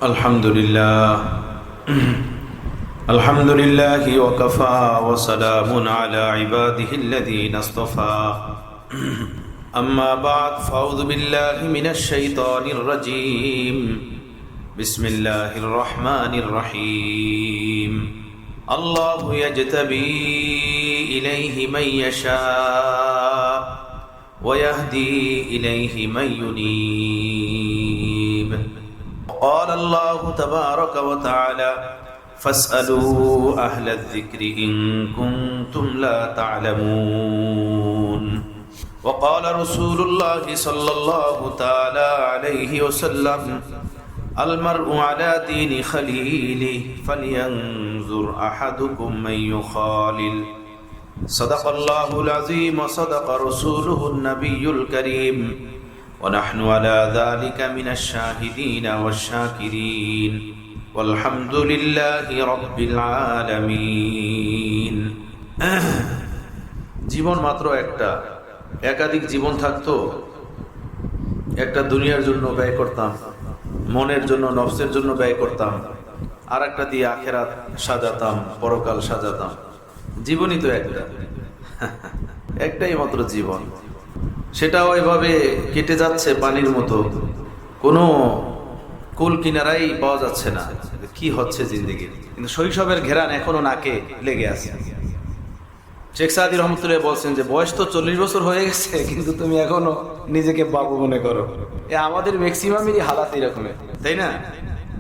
আলহামদুলিল্লাহ আলহামদুলিল্লাহি ওয়া কাফা ওয়া সালামুন আলা ইবাদিহিল্লাযীনা ইসতাফা আম্মা বা'দ ফাউযু বিল্লাহি মিনাশ শাইতানির রাজীম বিসমিল্লাহির রহমানির রহিম আল্লাহু ইয়াজতাবি ইলাইহি মান ইয়াশা ওয়া ইয়াহদি ইলাইহি মান ইউনীব قال الله تبارك وتعالى فاسألوا أهل الذكر إن كنتم لا تعلمون وقال رسول الله صلى الله تعالى عليه وسلم المرء على دين خليله فلينظر أحدكم من يخالل صدق الله العظيم وصدق رسوله النبي الكريم ونحن على ذلك من الشاهدين والشاكرين والحمد لله رب العالمين জীবন মাত্র একটা, একাধিক জীবন থাকতো। একটা দুনিয়ার জন্য ব্যয় করতাম, মনের জন্য নফসের জন্য ব্যয় করতাম, আর একটা দিয়ে আখেরাত সাজাতাম, পরকাল সাজাতাম। জীবনই তো একটা, একটাই মাত্র জীবন, সেটাও এভাবে কেটে যাচ্ছে পানির মতো, কোনো কুল কিনারাই পাওয়া যাচ্ছে না। কি হচ্ছে জিন্দেগির? কিন্তু শৈশবের ঘেরান এখনো নাকে লেগে আছে। শেখ সাদি রহমতুল্লাহ বলছেন যে বয়স তো 40 বছর হয়ে গেছে, কিন্তু তুমি এখনো নিজেকে বাবু মনে করো। আমাদের ম্যাক্সিমামেরই হালাত এরকমের, তাই না?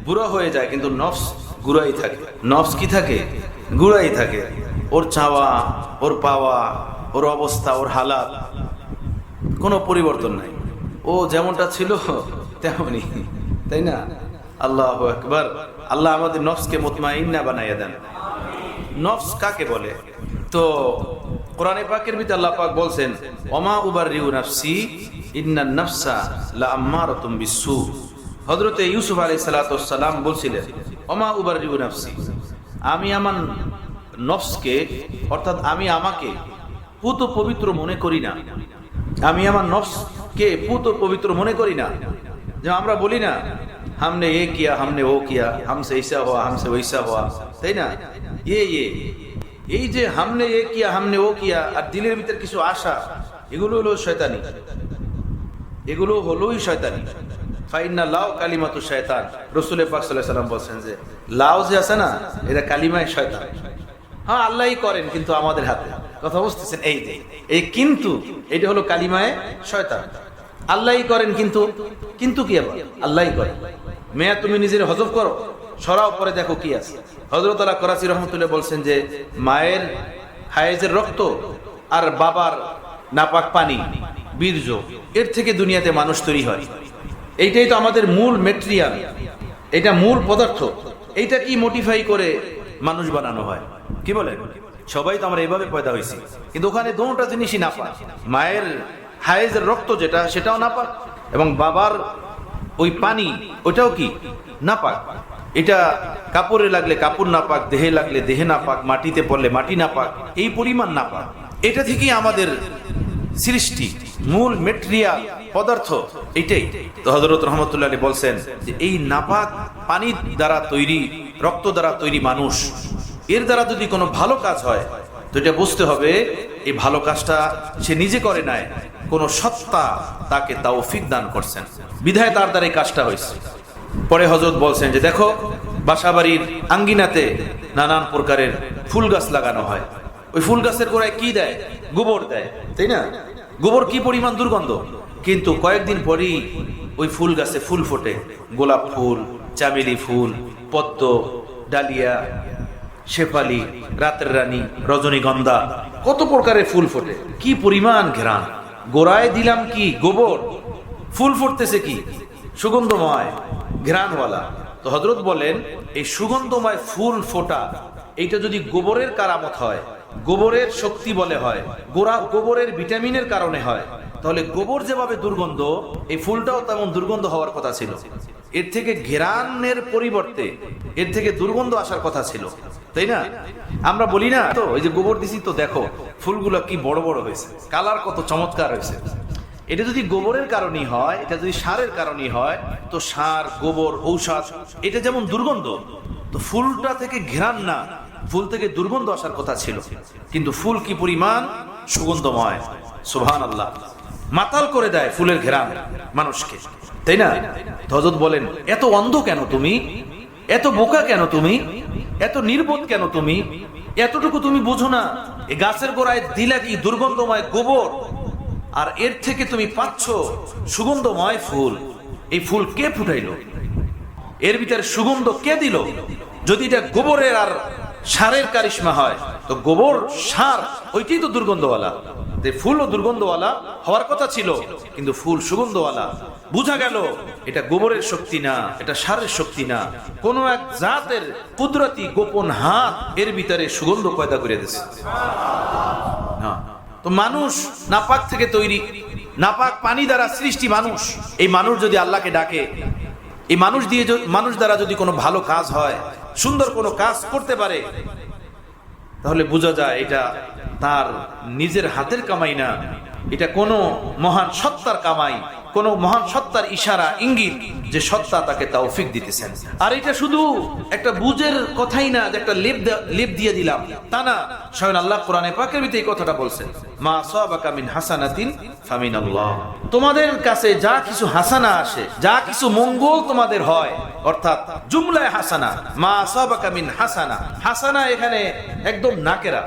বুড়ো হয়ে যায় কিন্তু নফস গুড়াই থাকে। নফস কি থাকে? গুড়াই থাকে। ওর চাওয়া, ওর পাওয়া, ওর অবস্থা, ওর হালাত কোনো পরিবর্তন নাই। ও যেমনটা ছিল তেমনই, তাই না? আল্লাহু আকবার। আল্লাহ আমাদের নফসকে মুতমাইন্না বানাইয়া দেন। নফস কাকে বলে? তো কোরআনে পাকের ভিতরে আল্লাহ পাক বলছেন, ওমা উবাররিউ নাফসি ইন্নান নাফসা লাআম্মারাতুম বিসসু। হযরতে ইউসুফ আলাইহিস সালাতু ওয়াস সালাম বলছিলেন, ওমা উবাররিউ নাফসি, আমি আমার নফসকে, অর্থাৎ আমি আমাকে পুত পবিত্র মনে করি না। আমি আমার নফসকে পুত পবিত্র মনে করি না। যে আমরা বলি না, হামনে এ কিয়া, হামনে ও কিয়া, হামসে ঈসা হওয়া, হামসে ওইসা হওয়া, তাই না? এই যে হামনে এ কিয়া, হামনে ও কিয়া, আর দিলের ভিতর কিছু আশা, এগুলো হলো শয়তানি। এগুলো হলোই শয়তানি। ফাইন্না লাউ কালিমাতু শয়তান। রাসূল পাক সাল্লাল্লাহু আলাইহি ওয়াসাল্লাম বলেন যে লাউ যে আছে না, এটা কালিমায়ে শয়তান। হ্যাঁ, আল্লাহই করেন, কিন্তু আমাদের হাতে। কথা বুঝতেছেন? এই কিন্তু এটা হলো কালিমায়ে শয়তান। আল্লাহই করেন, কিন্তু কি আবার? আল্লাহই করেন। মেয়া তুমি নিজের হজব করো, সরাও, পরে দেখো কি আছে। হযরত আলা করাচি রহমতুল্লাহ বলছেন যে মায়ের হায়েজের রক্ত আর বাবার নাপাক পানি, বীর্য, এর থেকে দুনিয়াতে মানুষ তৈরি হয়। এইটাই তো আমাদের মূল মেটেরিয়াল, এটা মূল পদার্থ। এইটা কি মডিফাই করে মানুষ বানানো হয়? কি বলে? সবাই তো আমরা এভাবে পয়দা হয়েছি, কিন্তু ওখানে দুটো জিনিসই নাপাক। মায়ের হায়েজের রক্ত যেটা, সেটাও নাপাক, এবং বাবার ওই পানি, ওটাও কি নাপাক। এটা কাপড়ে লাগলে কাপড় নাপাক, দেহে লাগলে দেহে নাপাক, মাটিতে পড়লে মাটি নাপাক, এই পরিমাণ নাপাক। এটা থেকেই আমাদের সৃষ্টি, মূল মেটেরিয়াল পদার্থ এটাই। তো হযরত রহমতুল্লাহ আলাইহি বলছেন যে এই নাপাক পানির দ্বারা তৈরি, রক্ত দ্বারা তৈরি মানুষ, এর দ্বারা যদি কোনো ভালো কাজ হয়, তো এটা বুঝতে হবে এই ভালো কাজটা সে নিজে করে নাই, কোন সত্তা তাকে তৌফিক দান করছেন, বিধায় তার দ্বারা এই কাজটা হয়েছে। পরে হযরত বলছেন যে দেখো, বাসাবাড়ির আঙ্গিনাতে নানান প্রকারের ফুল গাছ লাগানো হয়। ওই ফুল গাছের গোড়ায় কি দেয়? গোবর দেয়, তাই না? গোবর কি পরিমাণ দুর্গন্ধ, কিন্তু কয়েকদিন পরই ওই ফুল গাছে ফুল ফোটে। গোলাপ ফুল, চামেলি ফুল, পদ্ম, ডালিয়া, শেফালি, রাতের রানী, রজনীগন্ধা, কত প্রকারের ফুল ফোটে। কি পরিমাণ ঘ্রাণ! গোড়ায় দিলাম কি? গোবর। ফুল ফুটতেছে কি? সুগন্ধময়, ঘ্রাণওয়ালা। তো হযরত বলেন এই সুগন্ধময় ফুল ফোটা, এইটা যদি গোবরের কারামত হয়, গোবরের শক্তি বলে হয়, গোবরের ভিটামিনের কারণে হয়, তাহলে গোবর যেভাবে দুর্গন্ধ, এই ফুলটাও তেমন দুর্গন্ধ হওয়ার কথা ছিল। এর থেকে ঘ্রাণের পরিবর্তে এর থেকে দুর্গন্ধ আসার কথা ছিল, তাই না? আমরা বলি না তো, ওই যে গোবর দিছি তো দেখো ফুলগুলো কি বড় বড় হয়েছে, কালার কত চমৎকার হয়েছে। এটা যদি গোবরের কারণেই হয়, এটা যদি সারের কারণেই হয়, তো সার, গোবর, ঔষধ এটা যেমন দুর্গন্ধ, তো ফুলটা থেকে ঘ্রাণ না, ফুল থেকে দুর্গন্ধ আসার কথা ছিল, কিন্তু ফুল কি পরিমাণ সুগন্ধময়! সুবহানাল্লাহ। মাতাল করে দেয় ফুলের ঘ্রাণ মানুষকে, তাই না? হযরত বলেন, এত অন্ধ কেন তুমি, এত বোকা কেন তুমি, এত নির্বোধ কেন তুমি, এতটুকু তুমি বুঝো না এই গাছের গোড়ায় দিলা কি দুর্গন্ধময় গোবর, আর এর থেকে তুমি পাচ্ছ সুগন্ধময় ফুল। এই ফুল কে ফুটাইলো? এর ভিতরে সুগন্ধ কে দিল? যদি এটা গোবরের আর সারের কারিশমা হয়, তো গোবর, সার ওইটাই তো দুর্গন্ধওয়ালা। ফুলও দুর্গন্ধওয়ালা হওয়ার কথা ছিল, কিন্তু ফুল সুগন্ধওয়ালা। বুঝা গেল এটা গোবরের শক্তি না, এটা সারের শক্তি না, কোন এক জাতের কুদরতি গোপন হাত এর ভিতরে সুগন্ধ পয়দা করে দিয়েছে। হ্যাঁ, তো মানুষ নাপাক থেকে তৈরি, নাপাক পানি দ্বারা সৃষ্টি মানুষ। এই মানুষ যদি আল্লাহকে ডাকে, এই মানুষ দ্বারা যদি কোনো ভালো কাজ হয়, সুন্দর কোনো কাজ করতে পারে, তাহলে বোঝা যায় এটা তার নিজের হাতের কামাই না, এটা কোনো মহান সত্তার কামাই, কোন মহান সত্তার ইশারা, ইঙ্গিত যে সত্তা তাকে তৌফিক দিতেছেন। আর এটা শুধু একটা বুঝের কথাই না যে একটা লেপ দিয়ে দিলাম, তা না। স্বয়ং আল্লাহ কোরআনে পাকের ভিতরে এই কথাটা বলছেন, মা আসাবাকা মিন হাসানাতিন ফামিনাল্লাহ। তোমাদের কাছে যা কিছু হাসানা আসে, যা কিছু মঙ্গল তোমাদের হয়, অর্থাৎ জুমলায় হাসানা, মা আসাবাকা মিন হাসানা। হাসানা এখানে একদম নাকেরা,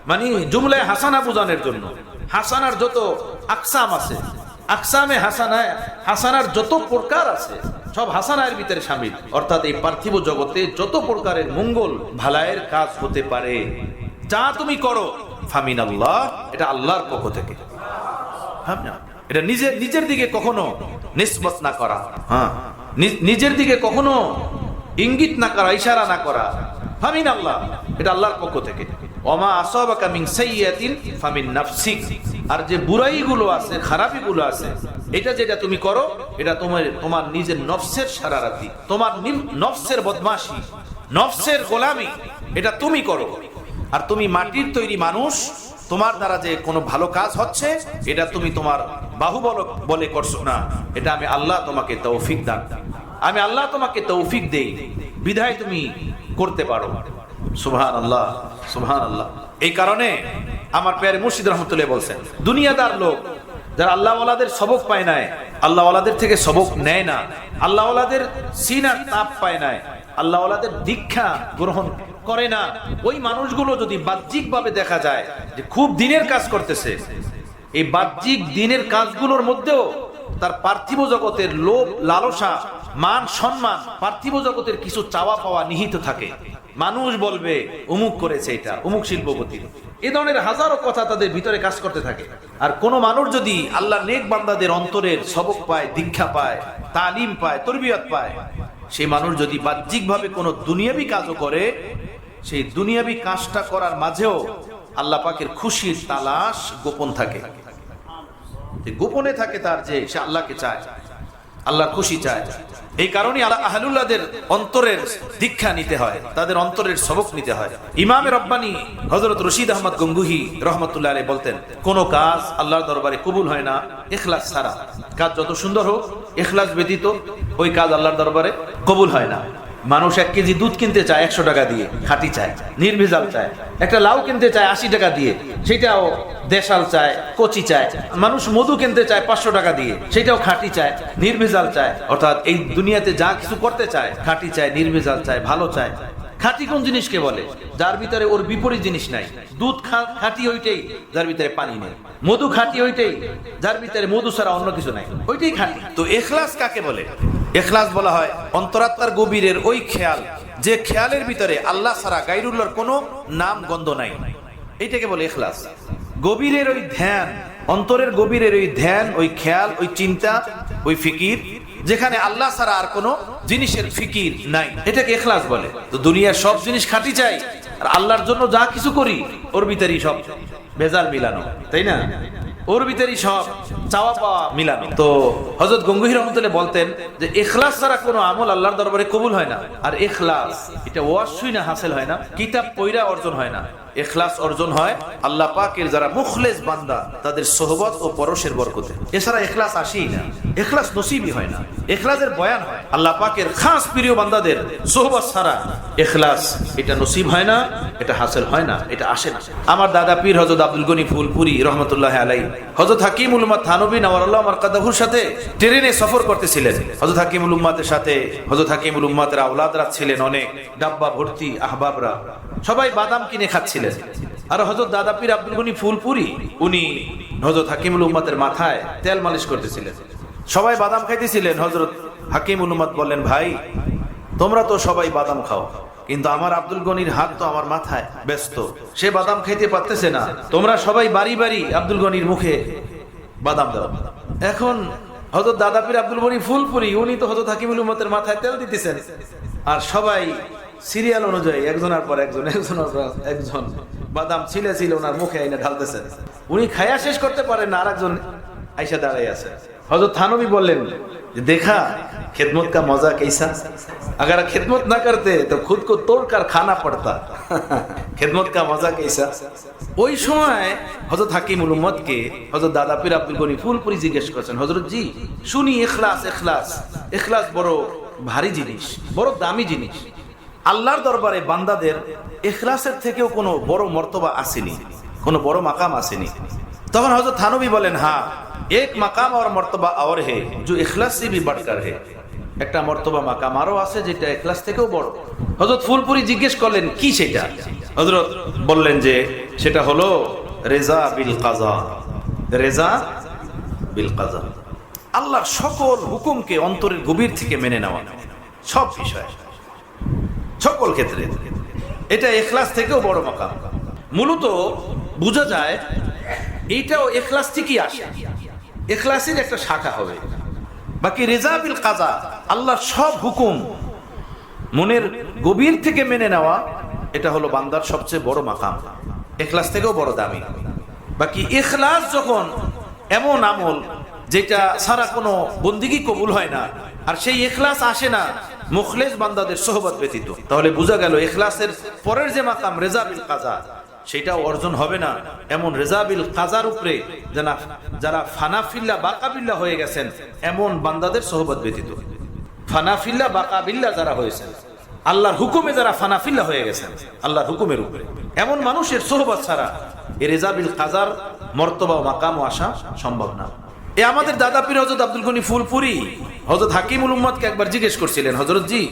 মানে জুমলায় হাসানা বোঝানোর জন্য। হাসানার যত আকসাম আছে, আকসামে হাসানায়, হাসানার যত প্রকার আছে, সব হাসানার ভিতরে শামিল। অর্থাৎ এই পার্থিব জগতে যত প্রকারের মঙ্গল ভালায়ের কাজ হতে পারে, যা তুমি করো ফামিনাল্লাহ, এটা আল্লাহর পক্ষ থেকে। এটা নিজের দিকে কখনো নিসবত না করা, হ্যাঁ, নিজের দিকে কখনো ইঙ্গিত না করা, ইশারা না করা। ফামিনাল্লাহ, এটা আল্লাহর পক্ষ থেকে। ওমা আসাবাকা মিন সাইয়্যাতিন ফামিন নাফসিক। আর যে বুরাইগুলো আছে, খারাপিগুলো আছে, এটা যেটা তুমি করো, এটা তোমার নিজের নফসের শারারাতি, তোমার নফসের বদমাশি, নফসের গোলামি, এটা তুমি করো। আর তুমি মাটির তৈরি মানুষ, তোমার দ্বারা যে কোনো ভালো কাজ হচ্ছে, এটা তুমি তোমার বাহুবল বলে করছো না, এটা আমি আল্লাহ তোমাকে তৌফিক দান, আমি আল্লাহ তোমাকে তৌফিক দেই, বিধায় তুমি করতে পারো। সুবহানাল্লাহ, সুবহানাল্লাহ। এই কারণে আমার প্যারে মুর্শিদ রহমতুল্লাহ বলছেন, দুনিয়াদার লোক যারা আল্লাহওয়ালাদের সবক পায় নাই, আল্লাহওয়ালাদের থেকে সবক নেয় না, আল্লাহওয়ালাদের সিনার তাপ পায় নাই, আল্লাহওয়ালাদের দীক্ষা গ্রহণ করে না, ওই মানুষগুলো যদি বাহ্যিক ভাবে দেখা যায় যে খুব দিনের কাজ করতেছে, এই বাহ্যিক দিনের কাজগুলোর মধ্যেও তার পার্থিব জগতের লোভ, লালসা, মান, সম্মান, পার্থিব জগতের কিছু চাওয়া পাওয়া নিহিত থাকে। মানুষ বলবে অমুক করেছে, এটা অমুক শিল্পপতি, এ ধরনের হাজারো কথা তাদের ভিতরে কাজ করতে থাকে। আর কোন মানুষ যদি আল্লাহর নেক বান্দাদের অন্তরের সবক পায়, দীক্ষা পায়, তালিম পায়, তরবিয়ত পায়, সেই মানুষ যদি বাহ্যিক ভাবে কোনো দুনিয়াবি কাজও করে, সেই দুনিয়াবি কাজটা করার মাঝেও আল্লাহ পাকের খুশির তালাশ গোপন থাকে, গোপনে থাকে তার, যে সে আল্লাহকে চায়, আল্লাহর খুশি চায়। এই কারণে আহলুল্লাহদের অন্তরের দীক্ষা নিতে হয়, তাদের অন্তরের সবক নিতে হয়। ইমামে রব্বানী হযরত রশিদ আহমদ গঙ্গুহি রহমতুল্লাহ আলাইহি বলতেন, কোন কাজ আল্লাহর দরবারে কবুল হয় না ইখলাস ছাড়া। কাজ যত সুন্দর হোক, ইখলাস ব্যতীত ওই কাজ আল্লাহর দরবারে কবুল হয় না। মানুষ 1 কেজি দুধ কিনতে চায় 100 টাকা দিয়ে, খাঁটি চায়, নির্ভেজাল চায়। একটা লাউ কিনতে চায় 80 টাকা দিয়ে, সেটাও দেশাল চায়, কচি চায়। মানুষ মধু কিনতে চায় 500 টাকা দিয়ে, সেটাও খাঁটি চায়, নির্ভেজাল চায়। অর্থাৎ এই দুনিয়াতে যা কিছু করতে চায়, খাঁটি চায়, নির্ভেজাল চায়, ভালো চায়। খাঁটি কোন জিনিসকে বলে? যার ভিতরে ওর বিপরীত জিনিস নাই। দুধ খাঁটি ওইটাই যার ভিতরে পানি নেই, মধু খাঁটি ওইটাই যার ভিতরে মধু ছাড়া অন্য কিছু নাই, ওইটাই খাঁটি। তো ইখলাস কাকে বলে? ইখলাস বলা হয় অন্তরাত্মার গভীরের ওই খেয়াল, যে খেয়ালের ভিতরে আল্লাহ ছাড়া গায়রুল্লাহর কোনো নাম গন্ধ নাই, এইটাকে বলে ইখলাস। গভীরের ওই ধ্যান, অন্তরের গভীরের ওই ধ্যান, ওই খেয়াল, ওই চিন্তা, ওই ফিকির, যেখানে আল্লাহ ছাড়া আর কোনো জিনিসের ফিকির নাই, এটাকে ইখলাস বলে। তো দুনিয়ার সব জিনিস খাঁটি চাই, আর আল্লাহর জন্য যা কিছু করি ওর ভিতরেই সব ভেজাল মিলানো, তাই না? ওর ভিতরেই সব চাওয়া পাওয়া মিলানো। তো হযরত গঙ্গুহি রহমতুল্লাহ বলতেন যে ইখলাস ছাড়া কোনো আমল আল্লাহর দরবারে কবুল হয় না। আর ইখলাস এটা ওয়াজ শুনে হাসিল হয় না, কিতাব পড়া অর্জন হয় না। ইখলাস অর্জন হয় আল্লাহ পাকের যারা মুখলেস বান্দা তাদের সোহবত ও পরশের বরকতে। এছাড়া ইখলাস আসেই না, ইখলাস নসিবই হয় না। ইখলাসের বয়ান হয় আল্লাহ পাকের খাস প্রিয় বান্দাদের সোহবত ছাড়া ইখলাস এটা নসিব হয় না, এটা হাসিল হয় না, এটা আসে না। আমার দাদা পীর হযরত আব্দুল গনি ফুলপুরি রহমতুল্লাহ আলাইহি হযরত হাকিমুল উম্মাত থানবী নওয়ারুল্লাহ মারকাদাহুর সাথে ট্রেনে সফর করতেছিলেন। হযরত হাকিমুল উম্মাতের সাথে হযরত হাকিমুল উম্মাতের আওলাদরা ছিলেন অনেক, ডাব্বা ভর্তি আহবাবরা, সবাই বাদাম কিনে খাচ্ছিলেন। আর হযরত দাদা পীর আব্দুল গনি ফুলপুরি উনি হযরত হাকিমুল উম্মাতের মাথায় তেল মালিশ করতেছিলেন। সবাই বাদাম খাইতেছিলেন। হযরত হাকিমুল উম্মাত বললেন, ভাই তোমরা তো সবাই বাদাম খাও, কিন্তু আমার আব্দুল গনির হাত তো আমার মাথায় ব্যস্ত, সে বাদাম খাইতে পারতেছে না। তোমরা সবাই বাড়ি বাড়ি আব্দুল গনির মুখে বাদাম দাও। এখন হযরত দাদা পীর আব্দুল গনি ফুলপুরি উনি তো হযরত হাকিমুল উম্মাতের মাথায় তেল দিতেছেন, আর সবাই সিরিয়াল অনুযায়ী একজনের পর একজন একজন বাদাম ছিলে ওনার মুখে এনে ঢালতেছেন। উনি খায়া শেষ করতে পারেন না, আরেকজন আইসা দাঁড়াই আছে। হযরত থানবী বললেন, देखा खिदमत का मजा कैसा, अगर खिदमत ना करते तो खुद को तोड़कर खाना पड़ता। खिदमत का मजा कैसा। ওই সময় হযরত হাকিমুল উম্মতকে হযরত দাদা পীর আব্দুল গনি ফুলপুরি জিজ্ঞেস করছেন, হযরত জি শুনি ইখলাস ইখলাস ইখলাস বড় ভারী জিনিস, বড় দামি জিনিস। আল্লাহর দরবারে বান্দাদের ইখলাসের থেকেও কোনো বড় মর্তবা আসেনি, কোনো বড় মাকাম আসেনি। তখন হযরত থানবী বলেন, হ্যাঁ एक मकाम और मर्तबा और है जो इखलास से भी बढ़कर है। একটা মর্তবা মাকাম আরো আছে যেটা ইখলাস থেকেও বড়। হযরত ফুলপুরি জিজ্ঞেস করলেন, কি সেটা? হযরত বললেন যে সেটা হলো রেজা বিল কাজা। রেজা বিল কাজা, আল্লাহর সকল হুকুমকে অন্তরের গভীর থেকে মেনে নেওয়া, সব বিষয় সকল ক্ষেত্রে। এটা ইখলাস থেকেও বড় মাকাম। মূলত বোঝা যায় এইটাও ইখলাস থেকেই আসে, ইখলাসের একটা শাখা হবে। বাকি রেজা বিল কাজা, আল্লাহর সব হুকুম মনের গভীর থেকে মেনে নেওয়া, এটা হলো বান্দার সবচেয়ে বড় মাকাম, ইখলাস থেকেও বড় দামি। বাকি ইখলাস যখন এমন আমল যেটা সারা কোনো বন্দিগি কবুল হয় না, আর সেই ইখলাস আসে না মুখলেস বান্দাদের সোহবত ব্যতীত, তাহলে বোঝা গেল ইখলাসের পরের যে মাকাম রেজা বিল কাজা সেটাও অর্জন হবে না। এমন রেজা বিল কাজার উপরে যারা ফানাফিল্লা বাকাবিল্লা হয়ে গেছেন এমন বান্দাদের সোহবত ব্যতীত, ফানাফিল্লা বাকাবিল্লা যারা হয়েছেন, আল্লাহর হুকুমে যারা ফানাফিল্লা হয়ে গেছেন আল্লাহর হুকুমের উপরে, এমন মানুষের সোহবত ছাড়া এই রেজা বিল কাজার মর্তবা ও মাকামও আসা সম্ভব না। এ আমাদের দাদা পীর হযরত আব্দুল গনি ফুলপুরি হযরত হাকিমুল উম্মতকে একবার জিজ্ঞেস করছিলেন, হযরত জি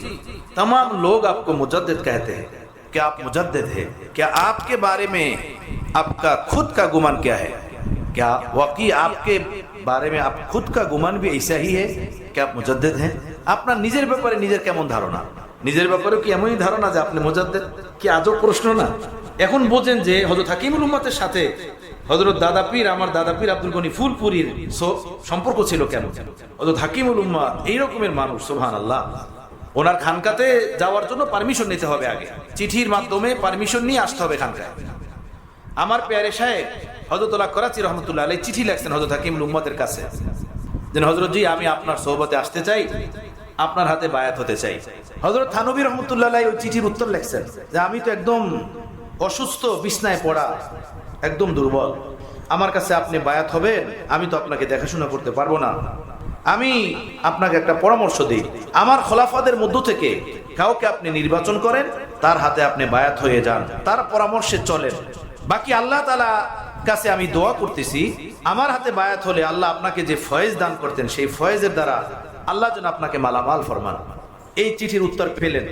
तमाम लोग आपको मुजद्दिद कहते हैं, क्या आप मुजद्दिद हैं? क्या आपके बारे में आपका खुद का गुमान क्या है? क्या वाकई आपके बारे में आप खुद का गुमान भी ऐसा ही है? क्या आप मुजद्दिद हैं? আপনার নিজের ব্যাপারে নিজের কেমন ধারণা? নিজের ব্যাপারে কি এমনই ধারণা যে আপনি মুজাদ্দিদ? কি আজব প্রশ্ন না? এখন বোঝেন যে হযরত হাকিমুল উম্মতের সাথে হযরত দাদা পীর, আমার দাদা পীর আব্দুল গনি ফুলপুরির সম্পর্ক ছিল কেমন। হযরত হাকিমুল উম্মাত এই রকমের মানুষ, সুবহানাল্লাহ। ওনার খানকাতে যাওয়ার জন্য পারমিশন নিতে হবে, আগে চিঠির মাধ্যমে পারমিশন নিয়ে আসতে হবে খানকায়। আমার পেয়ারে সাহেব হযরতুল্লাহ করাচি রহমতুল্লাহ আলাইহি চিঠি লিখছেন হযরত হাকিমুল উম্মতের কাছে যে হযরত জি আমি আপনার সোহবতে আসতে চাই, আপনার হাতে বায়াত হতে চাই। হযরত থানবী রহমতুল্লাহ আলাইহি ওই চিঠির উত্তর লিখছেন যে আমি তো একদম অসুস্থ, বিছনায় পড়া, একদম দুর্বল, আমার কাছে আপনি বায়াত হবেন, আমি তো আপনাকে দেখাশোনা করতে পারবো না। আমি আপনাকে একটা পরামর্শ দিই, আমার খলাফাদের মধ্য থেকে কাউকে আপনি নির্বাচন করেন, তার হাতে আপনি বায়াত হয়ে যান, তার পরামর্শে চলেন। বাকি আল্লাহ তাআলা কাছে আমি দোয়া করতেছি, আমার হাতে বায়াত হলে আল্লাহ আপনাকে যে ফয়েজ দান করতেন সেই ফয়েজের দ্বারা আল্লাহ যেন আপনাকে মালামাল ফরমান। এই চিঠির উত্তর পেলেন,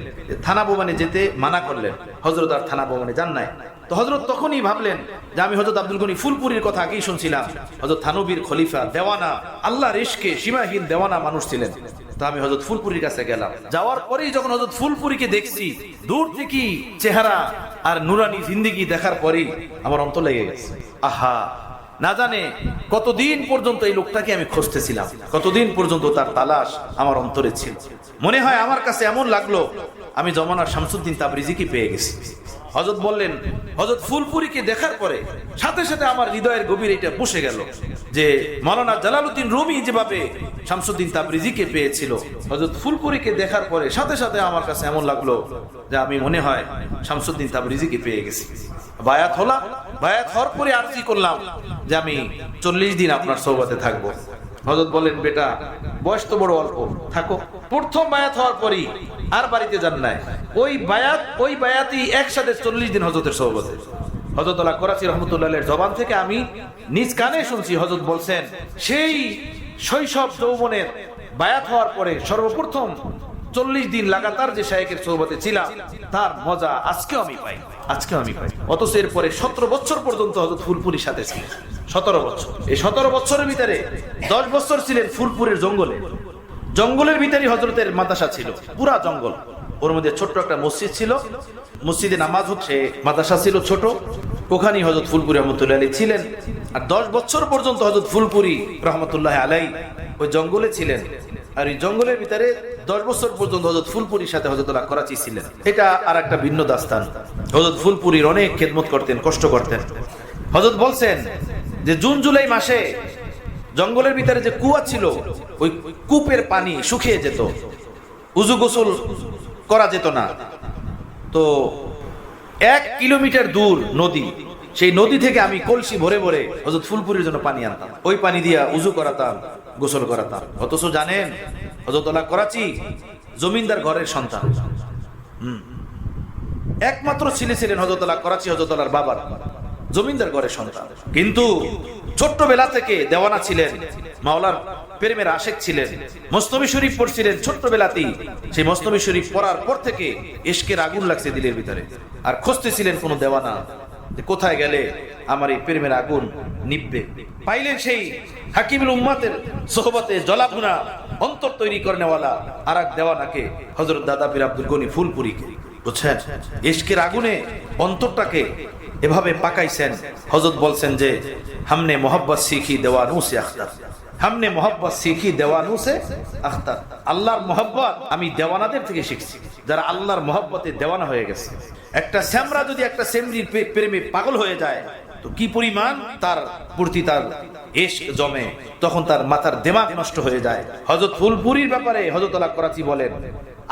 থানা ভবনে যেতে মানা করলেন, হযরত আর থানা ভবনে যান নাই। তো হযরত তখনই ভাবলেন যে আমি হযরত আব্দুল গনি ফুলপুরির কথা আগেই শুনছিলাম, হযরত থানবীর খলিফা, দেওয়ানা, আল্লাহর ইশকে সীমাহীন দেওয়ানা মানুষ ছিলেন। তো আমি হযরত ফুলপুরির কাছে গেলাম। যাওয়ার পরেই যখন হযরত ফুলপুরিকে দেখছি, দূর থেকে চেহারা আর নুরানি জিন্দেগি দেখার পরেই আমার অন্তর লেগে গেছে। আহা, না জানে কতদিন পর্যন্ত এই লোকটাকে আমি খুঁজতেছিলাম, কতদিন পর্যন্ত তার তালাশ আমার অন্তরে ছিল। মনে হয় আমার কাছে এমন লাগলো আমি জমানার শামসুদ্দিন তাবরিজিকে পেয়ে গেছি। হযরত বললেন, হযরত ফুলপুরিকে দেখার পরে সাথে সাথে আমার হৃদয়ের গভীরে এটা বসে গেল যে মাওলানা জালালউদ্দিন রুমি যেভাবে শামসুদ্দিন তাবরিজিকে পেয়েছিল, হযরত ফুলপুরিকে দেখার পরে সাথে সাথে আমার কাছে এমন লাগলো যে আমি মনে হয় শামসুদ্দিন তাবরিজিকে পেয়ে গেছি। বায়াত হলাম, বায়াত হওয়ার পরে আরজি করলাম যে আমি 40 দিন আপনার সোহবতে থাকবো। হযরত বলেন, বেটা বয়স তো বড় অল্প, থাকো। প্রথম বায়াত হওয়ার পরই আর বাড়িতে যান নাই, ওই বায়াতই একসাথে 40 দিন হযরতের সোহবতে। হযরত আল্লাহ করাচি রহমতুল্লাহের জবান থেকে আমি নিজ কানে শুনছি, হযরত বলছেন সেই শৈশব যৌবনের বায়াত হওয়ার পরে সর্বপ্রথম 40 দিন লাগাতার যে শায়েখের সোহবতে ছিলাম তার মজা আজকেও আমি পাই। অথচ এরপরে 17 বছর পর্যন্ত হযরত ফুলপুরির সাথে ছিলেন। 17 বছর। এই 17 বছরের ভিতরে 10 বছর ছিলেন ফুলপুরের জঙ্গলের ভিতরে হযরতের মাদ্রাসা ছিল, পুরা জঙ্গল। ওর মধ্যে ছোট্ট একটা মসজিদ ছিল, মসজিদে নামাজ হচ্ছে, মাদ্রাসা ছিল ছোট, ওখানেই হযরত ফুলপুরি রহমতুল্লাহ আলাইহি ছিলেন। আর 10 বছর পর্যন্ত হযরত ফুলপুরি রহমতুল্লাহ আলাইহি ওই জঙ্গলে ছিলেন। আর এই জঙ্গলের ভিতরে 10 বছর পর্যন্ত হযরত ফুলপুরির সাথে হযরত আল্লাহ করাচি ছিলেন। এটা আর একটা ভিন্ন দাস্তান। হযরত ফুলপুরির অনেক খেদমত করতেন, কষ্ট করতেন। হযরত বলছেন যে জুন জুলাই মাসে জঙ্গলের ভিতরে যে কুয়া ছিল, ওই কূপের পানি শুকিয়ে যেত, উযু গোসল করা যেত না। তো 1 কিলোমিটার দূর নদী, সেই নদী থেকে আমি কলসি ভরে ভরে হযরত ফুলপুরির জন্য পানি আনতাম, ওই পানি দিয়া উযু করাতাম, গোসল করাতাম। অথচ জানেন হযরত আল্লাহ করাচি জমিনদার ঘরের সন্তান, একমাত্র ছেলে ছিলেন হযরত আল্লাহ করাচি, হযরত আল্লাহর বাবার জমিনদার ঘরের সন্তান। কিন্তু ছোট্টবেলা থেকে দেওয়ানা ছিলেন, মাওলার প্রেমের আশেক ছিলেন, মসনবী শরীফ পড়ছিলেন ছোট্টবেলাতেই। সেই মসনবী শরীফ পড়ার পর থেকে ইশকের আগুন লাগছে দিলের ভিতরে, আর খুঁজতেছিলেন কোনো দেওয়ানা যে কোথায় গেলে আমার এই প্রেমের আগুন নিভবে। পাইলেন সেই হাকিমুল উম্মাতের সোহবতে জলাভুনা অন্তর তৈরি করেনেওয়ালা আর এক দেওয়ানাকে, হযরত দাদা পীর আব্দুল গনি ফুলপুরিকে। বুঝছেন, ইশকের আগুনে অন্তরটাকে এভাবে পাকাইছেন। হযরত বলছেন যে हमने मोहब्बत सीखी देवानू से अख्तर, हमने मोहब्बत सीखी देवानू से अख्तर। আল্লাহর মোহব্বত আমি দেওয়ানাদের থেকে শিখছি, যারা আল্লাহর মোহব্বতে দেওয়ানা হয়ে গেছে। একটা স্যামরা যদি একটা সেমরির প্রেমে পাগল হয়ে যায় তো কি পরিমাণ তার প্রতি তার ইশক জমে, তখন তার মাথার দিমাগ নষ্ট হয়ে যায়। হযরত ফুলপুরির ব্যাপারে হযরত আল্লাহ করাচি বলেন,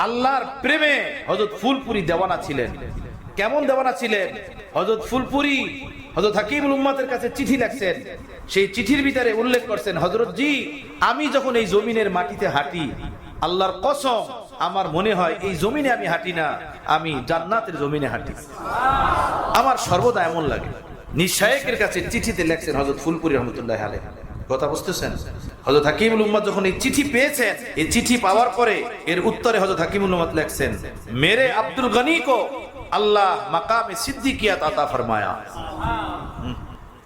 আল্লাহর প্রেমে হযরত ফুলপুরি দেওয়ানা ছিলেন। কেমন দেওয়ানা ছিলেন? হযরত ফুলপুরি হযরত হাকিমুল উম্মাতের কাছে চিঠি লিখছেন, সেই চিঠির ভিতরে উল্লেখ করছেন, হযরত জি আমি যখন এই জমিনের মাটিতে হাঁটি, আল্লাহর কসম আমার মনে হয় এই জমিনে আমি হাঁটি না, আমি জান্নাতের জমিনে হাঁটি। আমার সর্বদা এমন লাগে। নিঃশায়েকের কাছে চিঠিতে লিখছেন হযরত ফুলপুরি রহমতুল্লাহ আলাইহি। কথা বুঝতেছেন? হযরত হাকিমুল উম্মাত যখন এই চিঠি পেয়েছেন, এই চিঠি পাওয়ার পরে এর উত্তরে হযরত হাকিমুল উম্মাত লিখছেন, মেরে আব্দুল গনি কো আল্লাহ মাকামে সিদ্দিকিয়াত আতা ফরমায়া।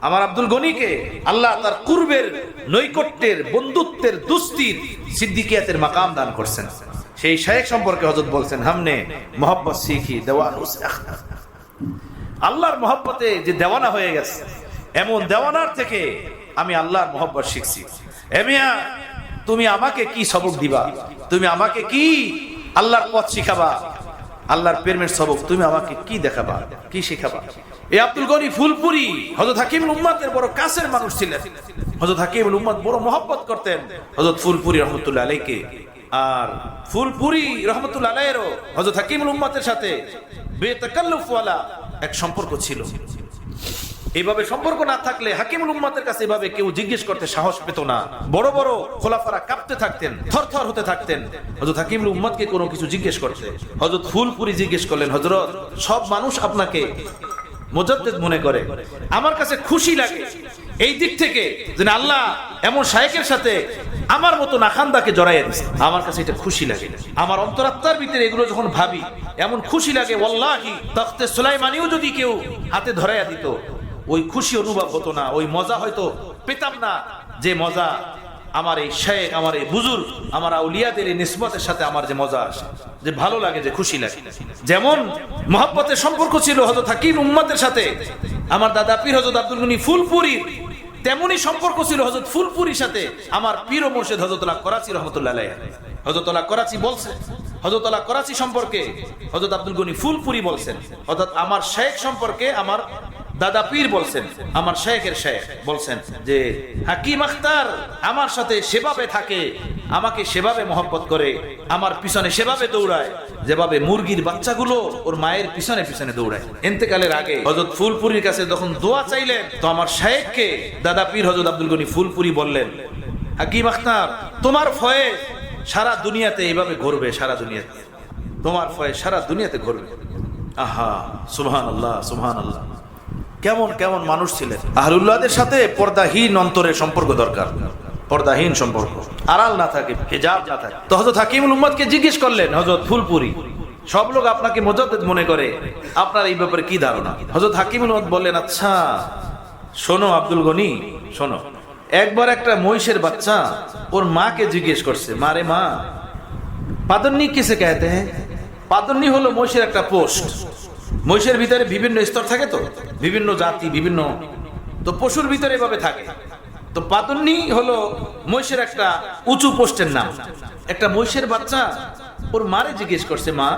আমার আব্দুল গনিকে আল্লাহ তার কুরবের, নৈকট্যের, বন্ধুত্বের, দুস্তির, সিদ্দিকিয়াতের মাকাম দান করছেন। সেই শায়েখ সম্পর্কে হযরত বলছেন, हमने मोहब्बत सीखी देवानू से अख्तर। আল্লাহর মহব্বতে যে দেওয়ানা হয়ে গেছে, এমন দেওয়ানার থেকে আমি আল্লাহর মহব্বত শিখছি। এ মিয়া, তুমি আমাকে কি সবক দিবা? তুমি আমাকে কি আল্লাহর পথ শিখাবা? আল্লাহর প্রেমের সবক তুমি আমাকে কি দেখাবা, কি শিখাবা? এই আব্দুল গনি ফুলপুরি হযরত হাকিমুল উম্মাতের বড় কাছের মানুষ ছিলেন। হযরত হাকিমুল উম্মাত বড় মহব্বত করতেন হযরত ফুলপুরি রহমতুল্লাহ আলাইহিকে। আর ফুলপুরি রহমতুল্লাহ আলাইহিরও হযরত হাকিমুল উম্মাতের সাথে বেতাকাল্লুফ ওয়ালা এক সম্পর্ক ছিল। এইভাবে সম্পর্ক না থাকলে হাকিমুল উম্মাতের কাছে এভাবে কেউ জিজ্ঞেস করতে সাহস পেত না। বড় বড় খোলাফারা কাঁপতে থাকতেন, থরথর হতে থাকতেন হযরত হাকিমুল উম্মাতকে কোনো কিছু জিজ্ঞেস করতে। হযরত ফুলপুরি জিজ্ঞেস করলেন, হযরত সব মানুষ আপনাকে মুজাদ্দিদ মনে করে, আমার কাছে খুশি লাগে এই দিক থেকে যে আল্লাহ এমন শায়েখের সাথে আমার মতো নাখান্দাকে জড়াইয়া দিয়েছে। আমার কাছে এটা খুশি লাগে, আমার অন্তরাত্মার ভিতরে এগুলো যখন ভাবি এমন খুশি লাগে। ওয়াল্লাহি তখতে সুলাইমানিও যদি কেউ হাতে ধরাইয়া দিত, ওই খুশি অনুভব হতো না, ওই মজা হয়তো পেতাম না যে মজা আমার এই শায়েখ, আমার এই বুজুর্গ, আমার আউলিয়াদের এই নিসবতের সাথে আমার যে মজা আসে, যে ভালো লাগে, যে খুশি লাগে। যেমন মহব্বতের সম্পর্ক ছিল হযরত হাকিম উম্মাতের সাথে আমার দাদা পীর হযরত আব্দুল গনি ফুলপুরির, তেমনি সম্পর্ক ছিল হযরত ফুলপুরির সাথে আমার পীর ও মুর্শিদ হযরত আল্লাহ করাচি রহমতুল্লাহ আলাইহি। হযরত আল্লাহ করাচি বলছে, হযরত আলা করাচি সম্পর্কে হযরত আব্দুল গনি ফুলপুরি বলছেন, অর্থাৎ আমার শেখ সম্পর্কে আমার দাদা পীর বলছেন, আমার শেখের শেখ বলছেন যে হাকিম আখতার আমার সাথে সেভাবে থাকে, আমাকে সেভাবে মহব্বত করে, আমার পিছনে সেভাবে দৌড়ায় যেভাবে মুরগির বাচ্চাগুলো ওর মায়ের পিছনে পিছনে দৌড়ায়। ইন্তেকালের আগে হযরত ফুলপুরির কাছে যখন দোয়া চাইলেন, তো আমার শেখকে দাদা পীর হযরত আব্দুল গনি ফুলপুরি বললেন, হাকিম আখতার তোমার ফয়েজ সারা দুনিয়াতে এইভাবে ঘুরবে, সারা দুনিয়াতে তোমার ফয়েজ সারা দুনিয়াতে ঘুরবে। আহা, সুবহানাল্লাহ সুবহানাল্লাহ। কেমন কেমন মানুষ ছিলেন। আহলুল্লাহদের সাথে পর্দাহীন অন্তরের সম্পর্ক দরকার, পর্দাহীন সম্পর্ক, আড়াল না থাকে, হিজাব না থাকে। তো হযরত হাকিমুল উম্মতকে জিজ্ঞেস করলেন হযরত ফুলপুরি, সব লোক আপনাকে মুজাদ্দিদ মনে করে, আপনার এই ব্যাপারে কি ধারণা? হযরত হাকিমুল উম্মত বললেন, আচ্ছা শোনো আব্দুল গনি, শোনো, একবার একটা মহিষের বাচ্চা ওর মাকে জিজ্ঞেস করছে, মারে মা পাদন্নি কিসে कहते हैं? পাদন্নি হলো মহিষের একটা পোস্ট। মহিষের ভিতরে বিভিন্ন স্তর থাকে, তো বিভিন্ন জাতি, বিভিন্ন, তো পশুর ভিতরে এভাবে থাকে। তো পাদন্নি হলো মহিষের একটা উঁচু পোস্টের নাম। একটা মহিষের বাচ্চা ওর মারে জিজ্ঞেস করছে, মা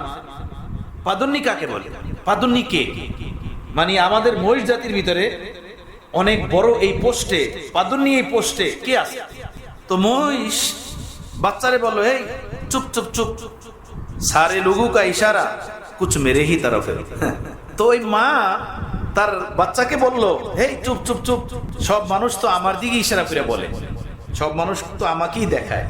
পাদন্নি কাকে বলে? পাদন্নি কে? মানে আমাদের মহিষ জাতির ভিতরে অনেক বড় এই পোস্টে, পাদন্নি এই পোস্টে কে আছে? তো মহিষ বাচ্চারে বললো, এই চুপ চুপ চুপ, সারে লোগোं का इशारा कुछ मेरे ही तरफ है। তো ওই মা তার বাচ্চাকে বললো, এই চুপ চুপ চুপ, সব মানুষ তো আমার দিকে ইশারা করে বলে, সব মানুষ তো আমাকেই দেখায়।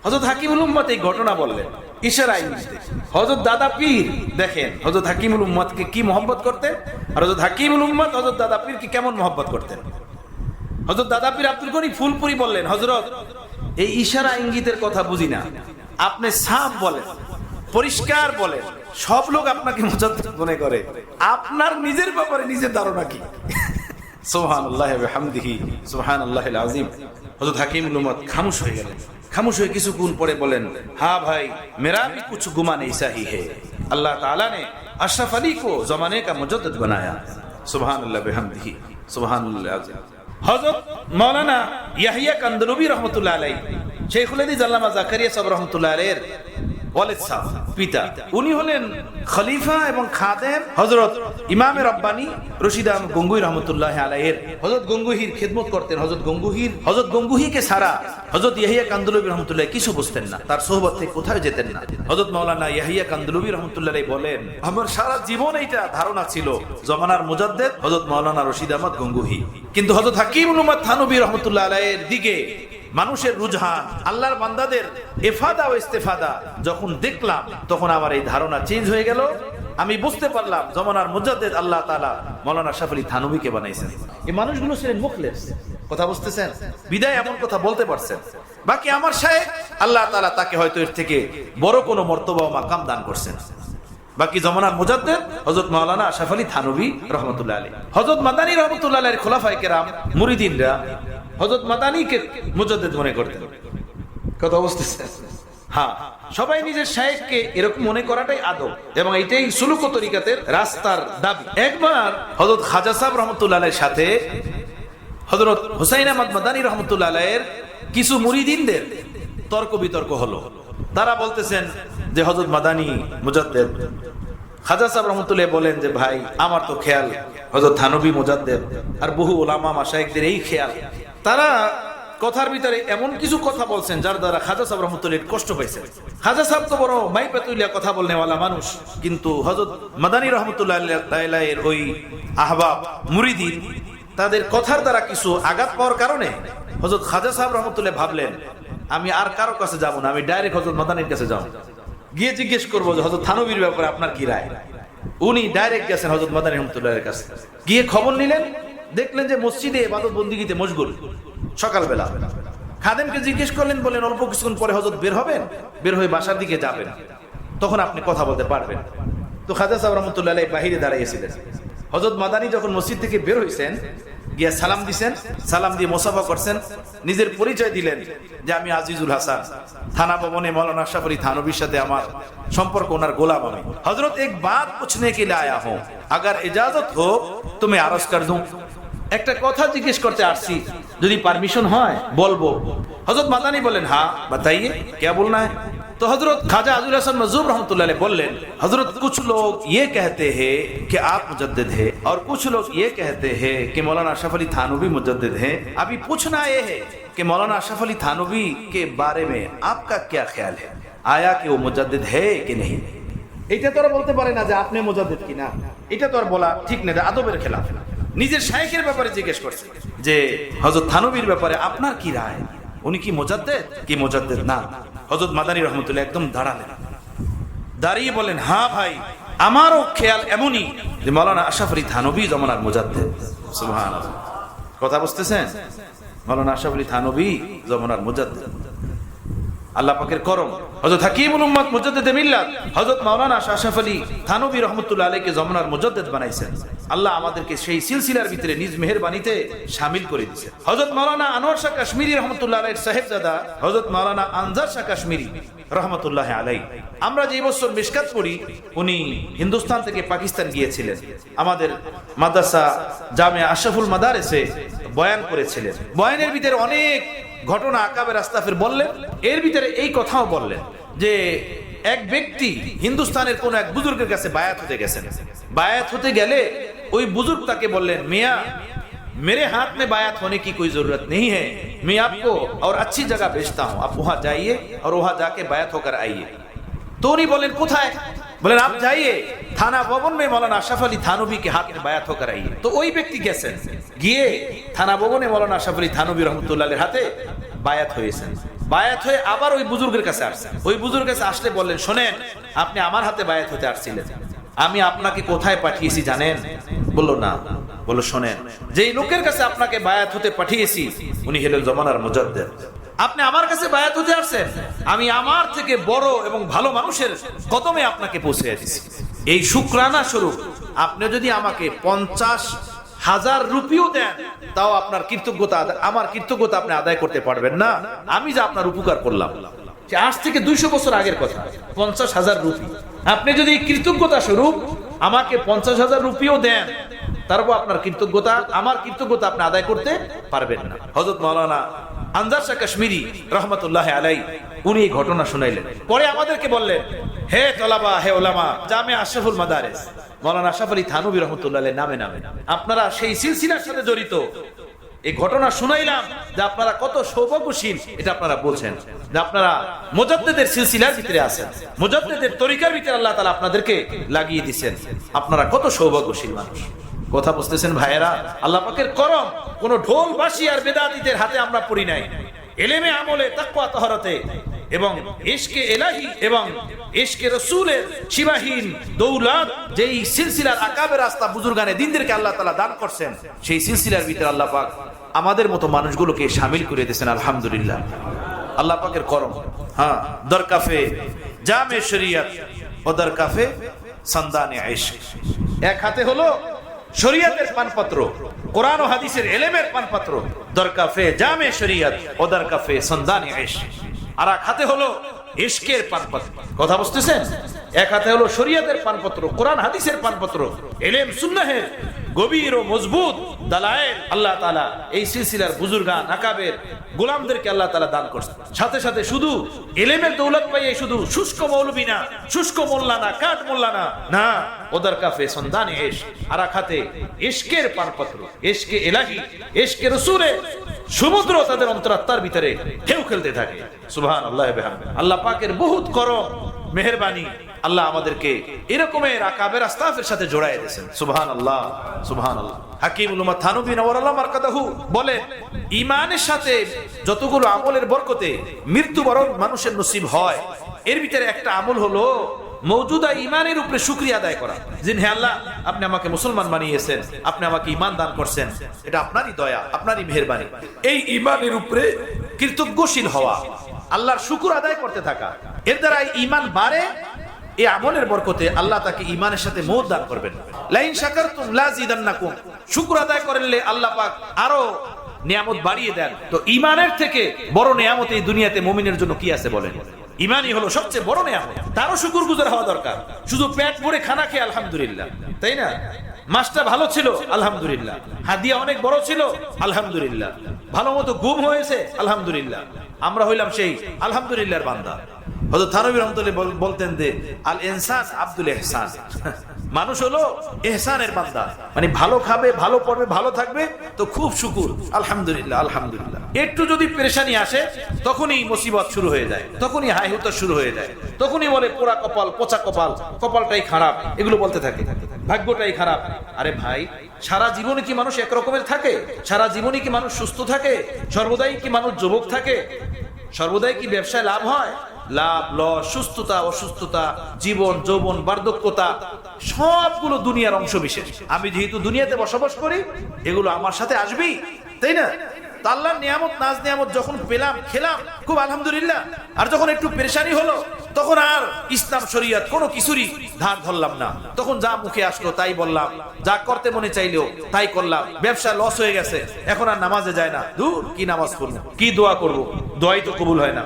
হযরত হাকিমুল উম্মত এই ঘটনা বললেন ইশারা ইঙ্গিতে। হযরত দাদা পীর দেখেন হযরত হাকিমুল উম্মতকে কি মহব্বত করতেন, আর হযরত হাকিমুল উম্মত হযরত দাদা পীরকে কেমন মহব্বত করতেন। হযরত দাদা পীর আব্দুল গনি ফুলপুরি বললেন, হযরত এই ইশারা ইঙ্গিতের কথা বুঝি না, আপনি সাফ বলেন, পরিষ্কার বলেন, সব লোক আপনাকে মুজাদ্দিদ মনে করে, আপনার নিজের ব্যাপারে নিজের ধারণা কি? সুবহানাল্লাহ ওয়া বিহামদিহি সুবহানাল্লাহিল আযীম। হযরত হাকিমুল উম্মত খামোশ হয়ে গেলেন। খামোশ হয়ে কিছুক্ষণ পরে বলেন, হ্যাঁ ভাই, মেরা ভি কুছ গুমান ऐसा ही है, अल्लाह ताला ने अशरफ अली को जमाने का मुजद्दिद बनाया। सुबहानल्लाह बिहम्दिही सुबहानल्लाह आज़ीम। हज़रत मौलाना याहिया कांदलवी रहमतुल्लाह अलैह, शेखुल हदीस আল্লামা জাকারিয়া সাহেব রহমতুল্লাহ আলাইহির ওয়ালিদ সাহেব, পিতা, উনি হলেন খলিফা এবং খাদেম হযরত ইমামে রব্বানী রশিদ আহমদ গঙ্গুহি রহমতুল্লাহ আলাইহির। হযরত গঙ্গুহির খিদমত করতেন। হযরত গঙ্গুহিকে ছাড়া হযরত ইয়াহিয়া কান্দলবী রহমতুল্লাহ কিছু বুঝতেন না, তার সোহবত থেকে কোথাও যেতেন না। হযরত মাওলানা ইয়াহিয়া কান্দলবী রহমতুল্লাহ আলাইহি বলেন, আমার সারা জীবন এইটা ধারণা ছিল জমানার মুজাদ্দিদ হযরত মাওলানা রশিদ আহমদ গঙ্গুহি, কিন্তু হযরত হাকিমুল উম্মত থানভী রহমতুল্লাহ আলাইহির দিকে মানুষের রুজহান, আল্লাহর বান্দাদের ইফাদা ও ইস্তেফাদা যখন দেখলাম, তখন আমার এই ধারণা চেঞ্জ হয়ে গেল। আমি বুঝতে পারলাম জমানার মুজাদ্দিদ আল্লাহ তাআলা মাওলানা আশরাফ আলী থানভীকে বানাইছেন। এই মানুষগুলো ছিলেন মুখলেস, কথা বুঝতেছেন, বিদায় এমন কথা বলতে পারছেন। বাকি আমার শায়েখ আল্লাহ তাআলা তাকে হয়তো এর থেকে বড় কোনো মর্তবা ও মাকাম দান করছেন। বাকি জমানার মুজাদ্দিদ হযরত মাওলানা আশরাফ আলী থানভী রহমতুল্লাহ আলাইহি। হযরত মাদানী রহমতুল্লাহ আলাইহির খোলাফায়ে কেরাম মুরিদিনরা হযরত মাদানীকে মুজাদ্দিদ মনে করতেন, কথা বুঝতেছেন? হ্যাঁ, সবাই নিজের শায়েখকে এরকম মনে করাটাই আদব, এবং এইটাই সুলুক ও তরিকাতের রাস্তার দাবি। একবার হযরত খাজা সাহেব রহমতুল্লাহ আলাইহির সাথে হযরত হুসাইন আহমদ মাদানী রহমতুল্লাহ আলাইহির কিছু মুরিদিনদের তর্ক বিতর্ক হলো। তারা বলতেছেন যে হযরত মাদানী মুজাদ্দিদ। খাজা সাহেব রহমতুল্লাহ বলেন যে ভাই, আমার তো খেয়াল হযরত থানভী মুজাদ্দিদ, আর বহু উলামা মাশায়েখদের এই খেয়াল। তারা কথার ভিতরে এমন কিছু কথা বলছেন যার দ্বারা খাজা সাহেব রহমতুল্লাহ কষ্ট পাইছেন। খাজা সাহেব তো বড় মাইপাতুলিয়া কথা বলনেওয়ালা মানুষ, কিন্তু হযরত মাদানী রহমতুল্লাহ আলাইহির ওই আহবাব মুরিদিন তাদের কথার দ্বারা কিছু আঘাত পাওয়ার কারণে হযরত খাজা সাহেব রহমতুল্লাহ ভাবলেন, আমি আর কারো কাছে যাব না, আমি ডাইরেক্ট হযরত মাদানীর কাছে যাব, গিয়ে জিজ্ঞেস করবো যে হযরত থানভীর ব্যাপারে আপনার কি রায়। উনি ডাইরেক্ট গেছেন হযরত মাদানী রহমতুল্লাহর কাছে, গিয়ে খবর নিলেন, দেখলেন যে মসজিদে ইবাদত বন্দিগিতে মশগুল। সকালবেলা খাদেমকে জিজ্ঞেস করলেন, বলেন অল্প কিছুক্ষণ পরে হযরত বের হবেন, বের হয়ে বাসার দিকে যাবেন, তখন আপনি কথা বলতে পারবেন। তো খাজা সাহেব রহমতুল্লাহ আলাইহি বাহিরে দাঁড়িয়েছিলেন। হযরত মাদানী যখন মসজিদ থেকে বের হয়েছেন, গিয়ে সালাম দিছেন, সালাম দিয়ে মোসাফা করছেন, নিজের পরিচয় দিলেন যে আমি আজিজুল হাসান, থানা ভবনে মৌলানা আশরাফ আলী থানভীর সাথে আমার সম্পর্ক, ওনার গোলাম আমি। হযরত এক বাত পুছনে কে লিয়ে আয়া হুঁ, अगर इजाजत हो तो मैं আরজ कर दूं, একটা কথা জিজ্ঞেস করতে আসছি, যদি পারমিশন হয় বলবো। হযরত মাদানী বলেন, হ্যাঁ बताइए क्या बोलना है। তো तो हजरत ख्वाजा अज़ीज़ुल हसन मज़ूब रहमतुल्लाह अलैह बोलें, हजरत कुछ लोग ये कहते हैं कि आप मुजद्दिद हैं और कुछ लोग ये कहते हैं कि मौलाना अशरफ अली थानवी मुजद्दिद हैं। अभी पूछना ये है कि मौलाना अशरफ अली थानवी के बारे में आपका क्या ख्याल है, आया कि वो मुजद्दिद है कि नहीं? এটা তো আর বলতে পারে না যে আপনি মুজাদ্দিদ কিনা, এটা তো আর বলা ঠিক না, আদবের খেলাফ। নিজের শাইখের ব্যাপারে জিজ্ঞেস করছে যে হযরত থানবীর ব্যাপারে আপনার কি রায়, উনি কি মুজাদ্দিদ কি মুজাদ্দিদ না? হযরত মাদানী রহমতুল্লাহ একদম দাঁড়ালেন, দাঁড়িয়ে বলেন, হ্যাঁ ভাই, আমারও খেয়াল এমনই যে মাওলানা আশরাফ আলী থানবী জমানার মুজাদ্দিদ। সুবহানাল্লাহ, কথা বুঝতেছেন? মাওলানা আশরাফ আলী থানবী জমানার মুজাদ্দিদ, আল্লাহ পাকের করম। হযরত হাকিমুল উম্মাত মুজাদ্দিদে মিল্লাত হযরত মাওলানা আশরাফ আলী থানবী রাহমাতুল্লাহ আলাইহিকে জমানার মুজাদ্দিদ বানাইছেন। আল্লাহ আমাদেরকে সেই সিলসিলার ভিতরে নিজ মেহেরবানিতে শামিল করে দিয়েছেন। হযরত মাওলানা আনোয়ার শাহ কাশ্মীরি রাহমাতুল্লাহ আলাইহির সাহেবজাদা হযরত মাওলানা আনজার শাহ কাশ্মীরি রাহমাতুল্লাহ আলাইহি, আমরা যে বছর মিশকাত পড়ি, উনি হিন্দুস্তান থেকে পাকিস্তান গিয়েছিলেন, আমাদের মাদ্রাসা জামিয়া আশরাফুল মাদারেসে বয়ান করেছিলেন। বয়ানের ভিতরে অনেক ঘটনা আকাবের আস্তাফের বললেন, এর ভিতরে এই কথাও বললেন যে এক ব্যক্তি হিন্দুস্তানের কোন এক বুজুর্গের কাছে বায়াত হতে গেছেন। বায়াত হতে গেলে ওই বুজুর্গ তাকে বললেন, মিয়া मेरे हाथ में बायात होने की कोई जरूरत नहीं है, मैं आपको और अच्छी जगह भेजता हूं, आप वहां जाइए और वहां जाके बायात होकर आइए। तो उन्हीं बोलें कोথায়? बोलें आप जाइए थाना भवन में मौलाना अशरफ अली थानवी के हाथ में बायात होकर आइए। तो ওই ব্যক্তি গেছেন, গিয়ে থানা ভবনে মৌলানা আশরাফ আলী থানভী রহমতুল্লাহ আলাইহির হাতে বায়াত হয়েছেন। বায়াত হয়ে আবার ওই বুজুর্গের কাছে আসছেন। ওই বুজুর্গের কাছে আসলে বললেন, শোনেন, আপনি আমার হাতে বায়াত হতে আসছিলেন, আমি আপনাকে কোথায় পাঠিয়েছি জানেন? বললো না। বললো, শোনেন, যেই লোকের কাছে আপনাকে বায়াত হতে পাঠিয়েছি উনি হলেন জমানার মুজাদ্দিদ। আপনি আমার কাছে বায়াত হতে আসছেন, আমি আমার থেকে বড় এবং ভালো মানুষের কদমে আপনাকে পৌঁছে দিয়েছি। এই শুকরানা স্বরূপ আপনি যদি আমাকে 50,000 রুপিও দেন, তাও আপনার কৃতজ্ঞতা, আমার কৃতজ্ঞতা আপনি আদায় করতে পারবেন না। আমি যে আপনার উপকার করলাম, আজ থেকে 200 বছর আগের কথা, 50,000 রুপি আপনি যদি কৃতজ্ঞতা স্বরূপ আমাকে 50,000 রুপিও দেন, তারপর আপনার কৃতজ্ঞতা, আমার কৃতজ্ঞতা আপনি আদায় করতে পারবেন না। হযরত মাওলানা আনজার শাহ কাশ্মীরি রহমতুল্লাহ আলাইহি উনি এই ঘটনা শুনাইলেন। পরে আমাদেরকে বললেন, হে তলাবা, হে ওলামা, জামিয়া আশরাফুল মাদারিস মাওলানা আশরাফ আলী থানভী রহমতুল্লাহ আলাইহি নামে নামে আপনারা সেই সিলসিলার সাথে জড়িত, এই ঘটনা শুনাইলাম যে আপনারা কত সৌভাগ্যশীল, এটা আপনারা বলছেন যে আপনারা মুজাদ্দিদের সিলসিলার ভিতরে আছেন, মুজাদ্দিদের তরিকার ভিতরে আল্লাহ তাআলা আপনাদেরকে লাগিয়ে দিয়েছেন, আপনারা কত সৌভাগ্যশীল মানুষ। কথা বুঝতেছেন ভাইয়েরা? আল্লাহ পাকের করম, কোন ঢোল বাঁশি আর বেদাতীদের হাতে আমরা পড়ি নাই। ইলমে আমলে তাকওয়া তাহরাতে এবং ইশকে ইলাহি এবং ইশকে রাসূলের সীমাহীন দৌলত যেই সিলসিলার আকাবের রাস্তা বুজুর্গানে দিনদেরকে আল্লাহ তাআলা দান করছেন, সেই সিলসিলার ভিতরে আল্লাহ পাক আমাদের মতো মানুষগুলোকে শামিল করে দিয়েছেন। আলহামদুলিল্লাহ, আল্লাহ পাকের করম। হ্যাঁ, দরকাফে জামে শরিয়ত ও দরকাফে সন্দানে ইশক। এক হাতে হলো শরীয়তের পানপত্র, কোরআন ও হাদিসের ইলমের পানপত্র, দরকাফে জামে শরীয়ত ও দরকাফে সন্দানে ইশক। আর এক হাতে হলো ইশকের পানপত্র। কথা বুঝতেছেন? এক হাতে হলো শরীয়তের পানপত্র, কোরআন হাদিসের পানপত্র, ইলম সুন্নাহের গভীর ও মজবুত দালায়েল আল্লাহ তাআলা এই সিলসিলার বুজুর্গান আকাবের গোলামদেরকে আল্লাহ তাআলা দান করছেন। সাথে সাথে শুধু ইলমের দৌলত পাইয়ে শুধু শুষ্ক মৌলবী না, শুষ্ক মোল্লা না, কাঠ মোল্লা না, না, ওদের কাফে সন্ধানে ইশক। আর এক হাতে ইশকের পানপত্র, ইশকে ইলাহি, ইশকে রাসূলের সমুদ্র তাদের অন্তরাত্মার ভিতরে ঢেউ খেলতে থাকে। সুবহানাল্লাহ ওয়া বিহামদিহি। আল্লাহ পাকের বহুত করম, মেহেরবানি, আল্লাহ আমাদেরকে এরকমের আকাবের আস্তাফের সাথে জড়ায় দিয়েছেন। সুবহানাল্লাহ, সুবহানাল্লাহ। হাকিমুল উম্মাত থানভী নওয়ারাল্লাহ মারকাদাহু বলে, ঈমানের সাথে যতগুলো আমলের বরকতে মৃত্যুবরণ মানুষের নসিব হয়, এর ভিতরে একটা আমল হলো মওজুদা ঈমানের উপরে শুকরিয়া আদায় করা। যে হে আল্লাহ, আপনি আমাকে মুসলমান বানিয়েছেন, আপনি আমাকে ঈমান দান করছেন, এটা আপনারই দয়া, আপনারই মেহেরবানি। এই ঈমানের উপরে কৃতজ্ঞশীল হওয়া, আল্লাহর শুকর আদায় করতে থাকা, এর দ্বারা ঈমান বাড়ে। এই আমলের বরকতে আল্লাহ তাকে ঈমানের সাথে মওত দান করবেন। লাইন শাকারতুম লাযিদান্নাকুম, শুকর আদায় করলে আল্লাহ পাক আরো নিয়ামত বাড়িয়ে দেন। তো ঈমানের থেকে বড় নিয়ামত এই দুনিয়াতে মুমিনের জন্য কি আছে বলেন? ঈমানই হলো সবচেয়ে বড় নিয়ামত। তারও শুকরগুজার হওয়া দরকার। শুধু পেট ভরে খানা খেয়ে আলহামদুলিল্লাহ, তাই না? মাছটা ভালো ছিল আলহামদুলিল্লাহ, হাদিয়া অনেক বড় ছিল আলহামদুলিল্লাহ, ভালো মতো ঘুম হয়েছে আলহামদুলিল্লাহ, আমরা হইলাম সেই আলহামদুলিল্লাহর বান্দা। হযরত থানভী রাহমাতুল্লাহ বলতেন যে আল ইনসান আব্দুল ইহসান, মানুষ হলো ইহসানের বান্দা, মানে ভালো খাবে, ভালো পড়বে, ভালো থাকবে তো খুব শুকুর, আলহামদুলিল্লাহ আলহামদুলিল্লাহ। একটু যদি পেরেশানি আসে তখনই মুসিবত শুরু হয়ে যায়, তখনই হাই হুতাশ শুরু হয়ে যায়, তখনই বলে পোড়া কপাল, পচা কপাল, কপালটাই খারাপ, এগুলো বলতে থাকে, ভাগ্যটাই খারাপ। আরে ভাই, সারা জীবনে কি মানুষ একরকমের থাকে? সারা জীবনে কি মানুষ সুস্থ থাকে? সর্বদাই কি মানুষ যুবক থাকে? সর্বদাই কি ব্যবসায় লাভ হয়? লাভ লস, সুস্থতা অসুস্থতা, জীবন যৌবন, বার্ধক্যতা, সবগুলো দুনিয়ার অংশ বিশেষ। আমি যেহেতু দুনিয়াতে বসবাস করি, এগুলো আমার সাথে আসবেই, তাই না? আল্লাহর নিয়ামত নাজ নিয়ামত যখন পেলাম, খেলাম, খুব আলহামদুলিল্লাহ। আর যখন একটু পেরেশানি হলো, তখন আর ইসলাম শরিয়ত কোনো কিছুরই ধার ধরলাম না, তখন যা মুখে আসলো তাই বললাম, যা করতে মনে চাইলেও তাই করলাম। ব্যবসা লস হয়ে গেছে, এখন আর নামাজে যায় না, দূর কি নামাজ পড়বো, কি দোয়া করবো, দোয়াই তো কবুল হয় না,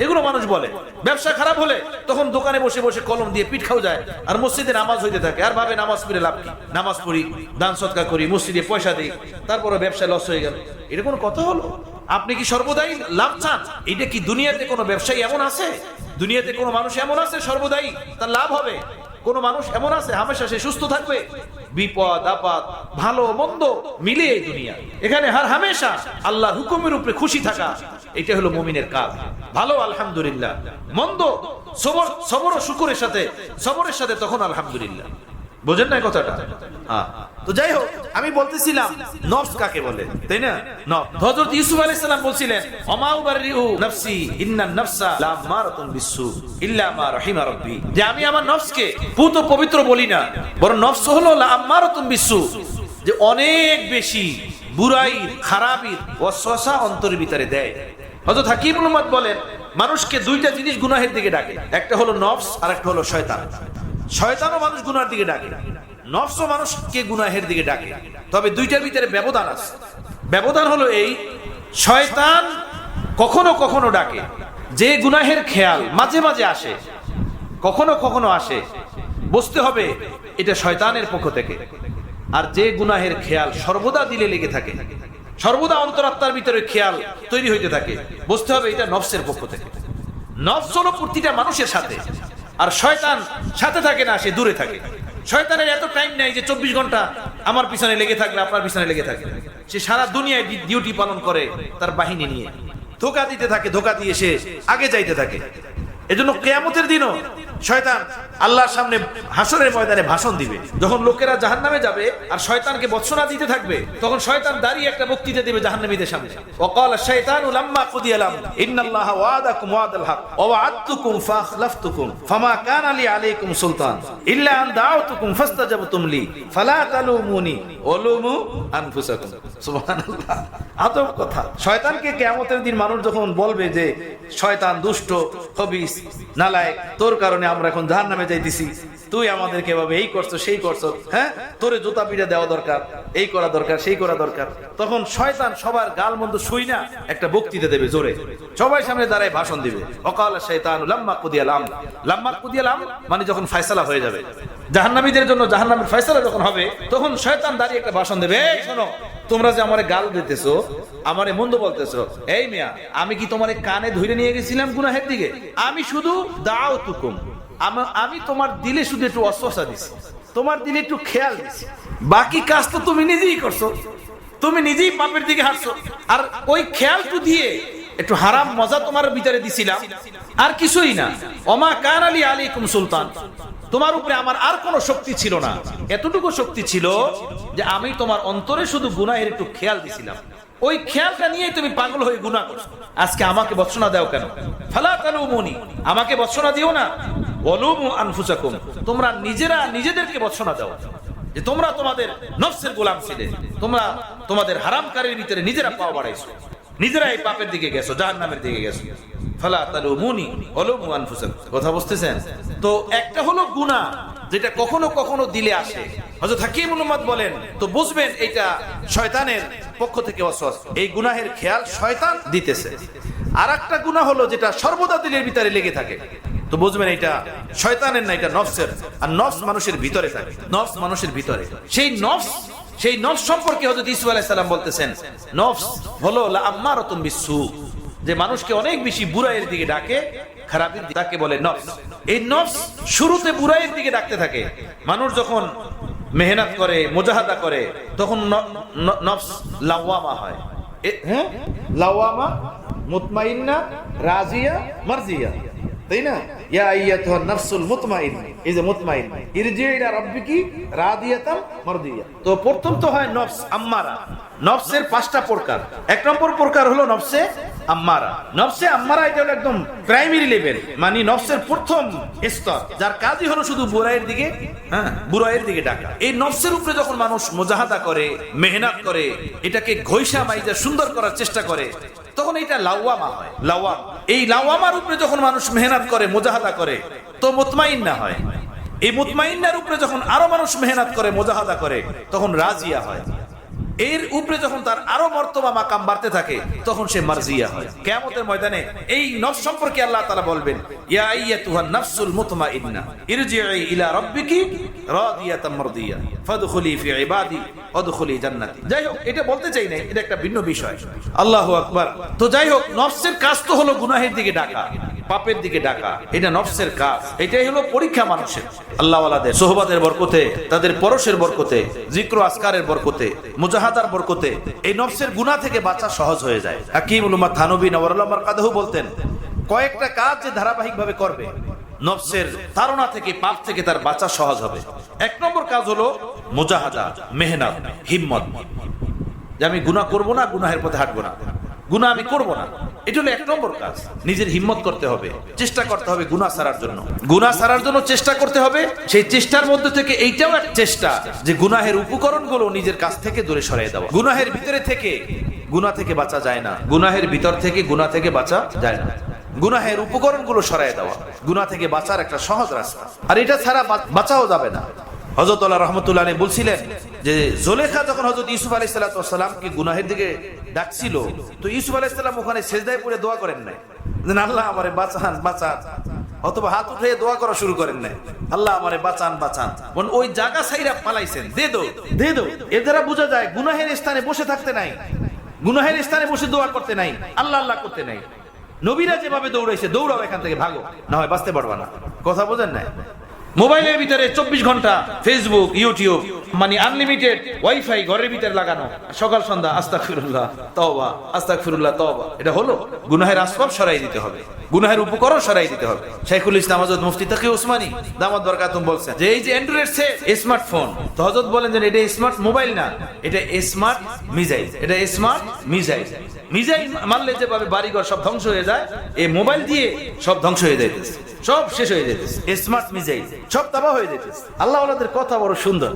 এগুলো মানুষ বলে। ব্যবসা খারাপ হলে তখন দোকানে বসে বসে কলম দিয়ে পিঠ খাও যায়, আর মসজিদে নামাজ হইতে থাকে, আর ভাবে নামাজ পড়ে লাভ কি, নামাজ পড়ি, দান সদকা করি, মসজিদে পয়সা দিই, তারপরে ব্যবসা লস হয়ে গেল। এটা কোনো কথা হলো? আপনি কি সর্বদাই লাভ চান? এটা কি দুনিয়াতে কোনো ব্যবসায়ী এমন আছে, দুনিয়াতে কোনো মানুষ এমন আছে সর্বদাই তার লাভ হবে? কোন মানুষ এমন আছে হামেশা সে সুস্থ থাকবে? বিপদ আপদ ভালো মন্দ মিলে এই দুনিয়া, এখানে হার হামেশা আল্লাহর হুকুমের উপরে খুশি থাকা, এটা হলো মুমিনের কাজ। ভালো আলহামদুলিল্লাহ, মন্দ সবর, সবর ও শুকরের সাথে, সবরের সাথে তখন আলহামদুলিল্লাহ। বোঝেন না কথাটা? হ্যাঁ, তো যাই হোক, আমি বলতেছিলাম নফস কাকে বলে, তাই না? হযরত ইউসুফ আলাইহিস সালাম বলছিলেন, ওমা উবাররিউ নাফসি ইন্নান নাফসা লামারাতুন বিসসু ইল্লা মা রাহিমা রাব্বি, যে আমি আমার নফসকে পুত পবিত্র বলি না, বরং নফস হলো লামারাতুন বিসসু, যে অনেক বেশি বুরাই খারাপির ওয়াসওয়াসা অন্তরের ভিতরে দেয়। হযরত হাকিম ইবনে উম্মাদ বলেন, মানুষকে দুইটা জিনিস গুনাহের দিকে ডাকে, একটা হলো নফস আর একটা হলো শয়তান। শয়তানও মানুষ গুনাহের দিকে ডাকে, নফসও মানুষকে গুনাহের দিকে ডাকে, তবে দুইটার ভিতরে ব্যবধান আছে। ব্যবধান হলো এই, শয়তান কখনো কখনো ডাকে, যে গুনাহের খেয়াল মাঝে মাঝে আসে, কখনো কখনো আসে, বুঝতে হবে এটা শয়তানের পক্ষ থেকে। আর যে গুনাহের খেয়াল সর্বদা দিলে লেগে থাকে, সর্বদা অন্তরাত্মার ভিতরে খেয়াল তৈরি হইতে থাকে, বুঝতে হবে এটা নফসের পক্ষ থেকে। নফস হলো প্রতিটা মানুষের সাথে, আর শয়তান সাথে থাকে না, সে দূরে থাকে। শয়তানের এত টাইম নাই যে 24 ঘন্টা আমার পিছনে লেগে থাকলে, আপনার পিছনে লেগে থাকে। সে সারা দুনিয়ায় ডিউটি পালন করে তার বাহিনী নিয়ে, ধোঁকা দিতে থাকে, ধোঁকা দিয়ে সে আগে যাইতে থাকে। এজন্য কিয়ামতের দিনও শয়তান আল্লাহর সামনে হাসরের ময়দানে ভাষণ দিবে। যখন লোকেরা জাহান্নামে যাবে আর শয়তানকে বৎসনা দিতে থাকবে, তখন শয়তান দাঁড়িয়ে একটা বক্তৃতা দিবে জাহান্নামীদের সামনে। ওয়াকালা শাইতানু লাম্মা কুদিয়া লাম ইন্নাল্লাহা ওয়াদাকুম ওয়াদাল হক ওয়া ওয়া'আদতুকুম ফাখলাফতুকুম ফামা কানা লি আলাইকুম সুলতান ইল্লা আন দা'আতুকুম ফাস্তাজাবতুম লি ফালা তালুমুনি ওয়ালুমু আনফুসাকুম। সুবহানাল্লাহ, আদব কথা। শয়তানকে কিয়ামতের দিন মানুষ যখন বলবে যে শয়তান দুষ্ট, খবিস, নালায়েক, তোর কারণে আমরা এখন জাহান্নামে যাইতেছি, তুই আমাদেরকে এভাবে এই করছো সেই করছো, হ্যাঁ তোরে জুতা পিটা দেওয়া দরকার, এই করা দরকার সেই করা দরকার, তখন শয়তান সবার গাল মন্দ শুই না একটা বক্তৃতা দেবে জোরে, সবাই সামনে দাঁড়ায় ভাষণ দিবে। ওয়াকালা শাইতানু লাম্মা কুদিয়া লাম, লাম্মা কুদিয়া লাম মানে যখন ফয়সালা হয়ে যাবে, জাহান্নামীদের জন্য জাহান্নামের ফয়সালা যখন হবে, তখন শয়তান দাঁড়িয়ে একটা ভাষণ দেবে, এই শোনো, তোমরা যে আমারে গাল দিতেছো, আমারে মন্দ বলতেছো, এই মিয়া আমি কি তোমারে কানে ধরে নিয়ে গেছিলাম গুনাহের দিকে? আমি শুধু দাউতুকুম, আমি তোমার দিলে শুধু একটু ওয়াসওয়াসা দিছি, তোমার দিলে একটু খেয়াল দিছি, বাকি কাজ তো তুমি নিজেই করছো, তুমি নিজেই পাপের দিকে হাঁটছো, আর ওই খেয়ালটু দিয়ে একটু হারাম মজা তোমার ভিতরে দিছিলাম, আর কিছুই না। ওমা কানা লি আলাইকুম সুলতান, তোমার উপরে আমার আর কোনো শক্তি ছিল না, এতটুকু শক্তি ছিল যে আমি তোমার অন্তরে শুধু গুনাহের একটু খেয়াল দিছিলাম, ওই খেয়ালটা নিয়ে তুমি পাগল হয়ে গুনাহ করছো। আজকে আমাকে বৎসনা দাও কেন? ফালা তালুমুনি, আমাকে বৎসনা দিও না, ওয়ালুমু আনফুসাকুম, তোমরা নিজেরা নিজেদেরকে বৎসনা দাও যে তোমরা তোমাদের নফসের গোলাম ছিলে, তোমরা তোমাদের হারামকারীর ভিতরে নিজেরা পাও বাড়াইছো, নিজেরা এই পাপের দিকে গেছো, জাহান্নামের দিকে গেছো। ফালা তালুমুনি ওয়ালুমু আনফুসাকুম। কথা বুঝতেছেন তো? একটা হলো গুনাহ যেটা কখনো কখনো দিলে আসে, হযরত হাকিম ইবনে উম্মাদ বলেন, তো বুঝবেন এটা শয়তানের পক্ষ থেকে ওয়াসওয়াস, এই গুনাহের খেয়াল শয়তান দিতেছে। আর একটা গুনাহ হলো যেটা সর্বদা দিলের ভিতরে লেগে থাকে, তো বুঝবেন এটা শয়তানের না, এটা নফসের। আর নফস মানুষের ভিতরে থাকে, নফস মানুষের ভিতরে। সেই নফস সম্পর্কে হযরত ঈসা আলাইহিস সালাম বলতেছেন, নফস হলো লাআম্মারাতুন বিসসু, যে মানুষকে অনেক বেশি বুরাইয়ের দিকে ডাকে, খারাপের দিকে, তাকে বলে নফস। এই নফস শুরুতে বুরাইয়ের দিকে ডাকতে থাকে। মানুষ যখন মেহনত করে, মুজাহাদা করে, তখন নফস লাওয়ামা হয়। হ্যাঁ, লাওয়ামা, মুতমাইন্না, রাজিয়া, মারজিয়া, তাই না? ইয়া আইয়াতুহান নাফসুল মুতমাইন্না, এই যে মুতমাইন্না, ইরজি ইলা রাব্বিকি রাদিয়াতাম মারদিয়া। তো প্রথম তো হয় নফস আম্মারা। নফসের 5টা প্রকার। 1 নম্বর প্রকার হলো নফসে আম্মারা। নফসে আম্মারা এটা হলো একদম প্রাইমারি লেভেল, মানে নফসের প্রথম স্তর, যার কাজই হলো শুধু বুরাইয়ের দিকে, হ্যাঁ, বুরাইয়ের দিকে ডাকা। এই নফসের উপরে যখন মানুষ মুজাহাদা করে, মেহনত করে, এটাকে ঘইষা মাইজা সুন্দর করার চেষ্টা করে, তখন এটা লাওয়ামা হয়। লাওয়াম, এই লাওয়ামার উপরে যখন মানুষ মেহনত করে, মুজাহাদা করে, তো মুতমাইন্না হয়। এই মুতমাইন্নার উপরে যখন আরো মানুষ মেহনত করে, মুজাহাদা করে, তখন রাজিয়া হয়। এর উপরে যখন তার আরো মর্তবা মাকাম বাড়তে থাকে, তখন সে মারজিয়া হয়। কিয়ামতের ময়দানে এই নফস সম্পর্কে আল্লাহ তাআলা বলবেন, ইয়া আইয়াতুহান নাফসুল মুতমাইন্না ইরজিই ইলা রাব্বিকি রাদিয়াতাম মারদিয়া ফাদখুলি ফি ইবাদি ওয়াদখুলি জান্নাতি। যাই হোক, এটা বলতে চাই না, এটা একটা ভিন্ন বিষয়। আল্লাহু আকবার। তো যাই হোক, নফসের কাজ তো হলো গুনাহের দিকে ডাকা, পাপের দিকে ডাকা। এটা নফসের কাজ। এটাই হলো পরীক্ষা মানুষের। আল্লাহওয়ালাদের সোহবতের বরকতে, তাদের পরশের বরকতে, জিক্র আসকারের বরকতে, মুজাহাদার বরকতে এই নফসের গুনাহ থেকে বাঁচা সহজ হয়ে যায়। হাকিমুল উম্মাহ থানবী নওয়ারুল্লাহ মারকাদাহু বলতেন, কয়েকটা কাজ যে ধারাবাহিকভাবে করবে, নফসের তাড়না থেকে, পাপ থেকে তার বাঁচা সহজ হবে। 1 নম্বর কাজ হলো মুজাহাদা, মেহনত, হিম্মত। যে আমি গুনাহ করব না, গুনাহের পথে হাঁটবো না, গুনাহ আমি করব না। এটা হলো 1 নম্বর কাজ। নিজের হিম্মত করতে হবে, চেষ্টা করতে হবে গুনাহ ছাড়ার জন্য। গুনাহ ছাড়ার জন্য চেষ্টা করতে হবে। সেই চেষ্টার মধ্যে থেকে এইটাও এক চেষ্টা যে গুনাহের উপকরণগুলো নিজের কাছ থেকে দূরে সরিয়ে দেওয়া। গুনাহের ভিতরে থেকে গুনাহ থেকে বাঁচা যায় না, গুনাহের ভিতর থেকে গুনাহ থেকে বাঁচা যায় না। গুনাহের উপকরণগুলো সরিয়ে দেওয়া গুনাহ থেকে বাঁচার একটা সহজ রাস্তা। আর এটা ছাড়া বাঁচাও যাবে না। হযরত আল্লাহ রাহমাতুল্লাহ আলাইহি বলছিলেন যে জুলেখা যখন হযরত ইউসুফ আলাইহিস সালামকে গুনাহের দিকে ডাকছিল, তো ইউসুফ আলাইহিস সালাম ওখানে সিজদায় পড়ে দোয়া করেন নাই যে আল্লাহ আমারে বাঁচান বাঁচান, অথবা হাত উঠে দোয়া করা শুরু করেন নাই আল্লাহ আমারে বাঁচান বাঁচান। ওই জায়গা ছাইরা পালাইছেন, দে দাও দে দাও। এর দ্বারা বোঝা যায় গুনাহের স্থানে বসে থাকতে নাই, গুনাহের স্থানে বসে দোয়া করতে নাই, আল্লাহ আল্লাহ করতে নাই। নবীরা যেভাবে দৌড়াইছে, দৌড়াও এখান থেকে, ভাগো, না হয় বাঁচতে পারবা না। কথা বোঝেন না? মোবাইলের ভিতরে 24 ঘন্টা ফেসবুক, ইউটিউব, মানে আনলিমিটেড ওয়াইফাই ঘরের ভিতরে লাগানো, সকাল সন্ধ্যা আস্তাগফিরুল্লাহ তওবা, আস্তাগফিরুল্লাহ তওবা। এটা হলো গুনাহের আসবাব সরাই দিতে হবে, গুনাহের উপকরণ সরাই দিতে হবে। শাইখুল ইসলাম হযরত মুফতি তাকি উসমানী দামাত বরকাতুম বলছেন যে এই যে অ্যান্ড্রয়েড সেট, স্মার্টফোন, তো হযরত বলেন যে এটা স্মার্ট মোবাইল না, এটা স্মার্ট মিসাইল। এটা স্মার্ট মিসাইল। মিসাইল মারলে যেভাবে বাড়িঘর সব ধ্বংস হয়ে যায়, এই মোবাইল দিয়ে সব ধ্বংস হয়ে যাইতেছে, সব শেষ হয়ে যাইতেছে। স্মার্ট মিসাইল সব তাবাহ হয়ে যাইতেছে। আল্লাহ ওয়ালাদের কথা বড় সুন্দর,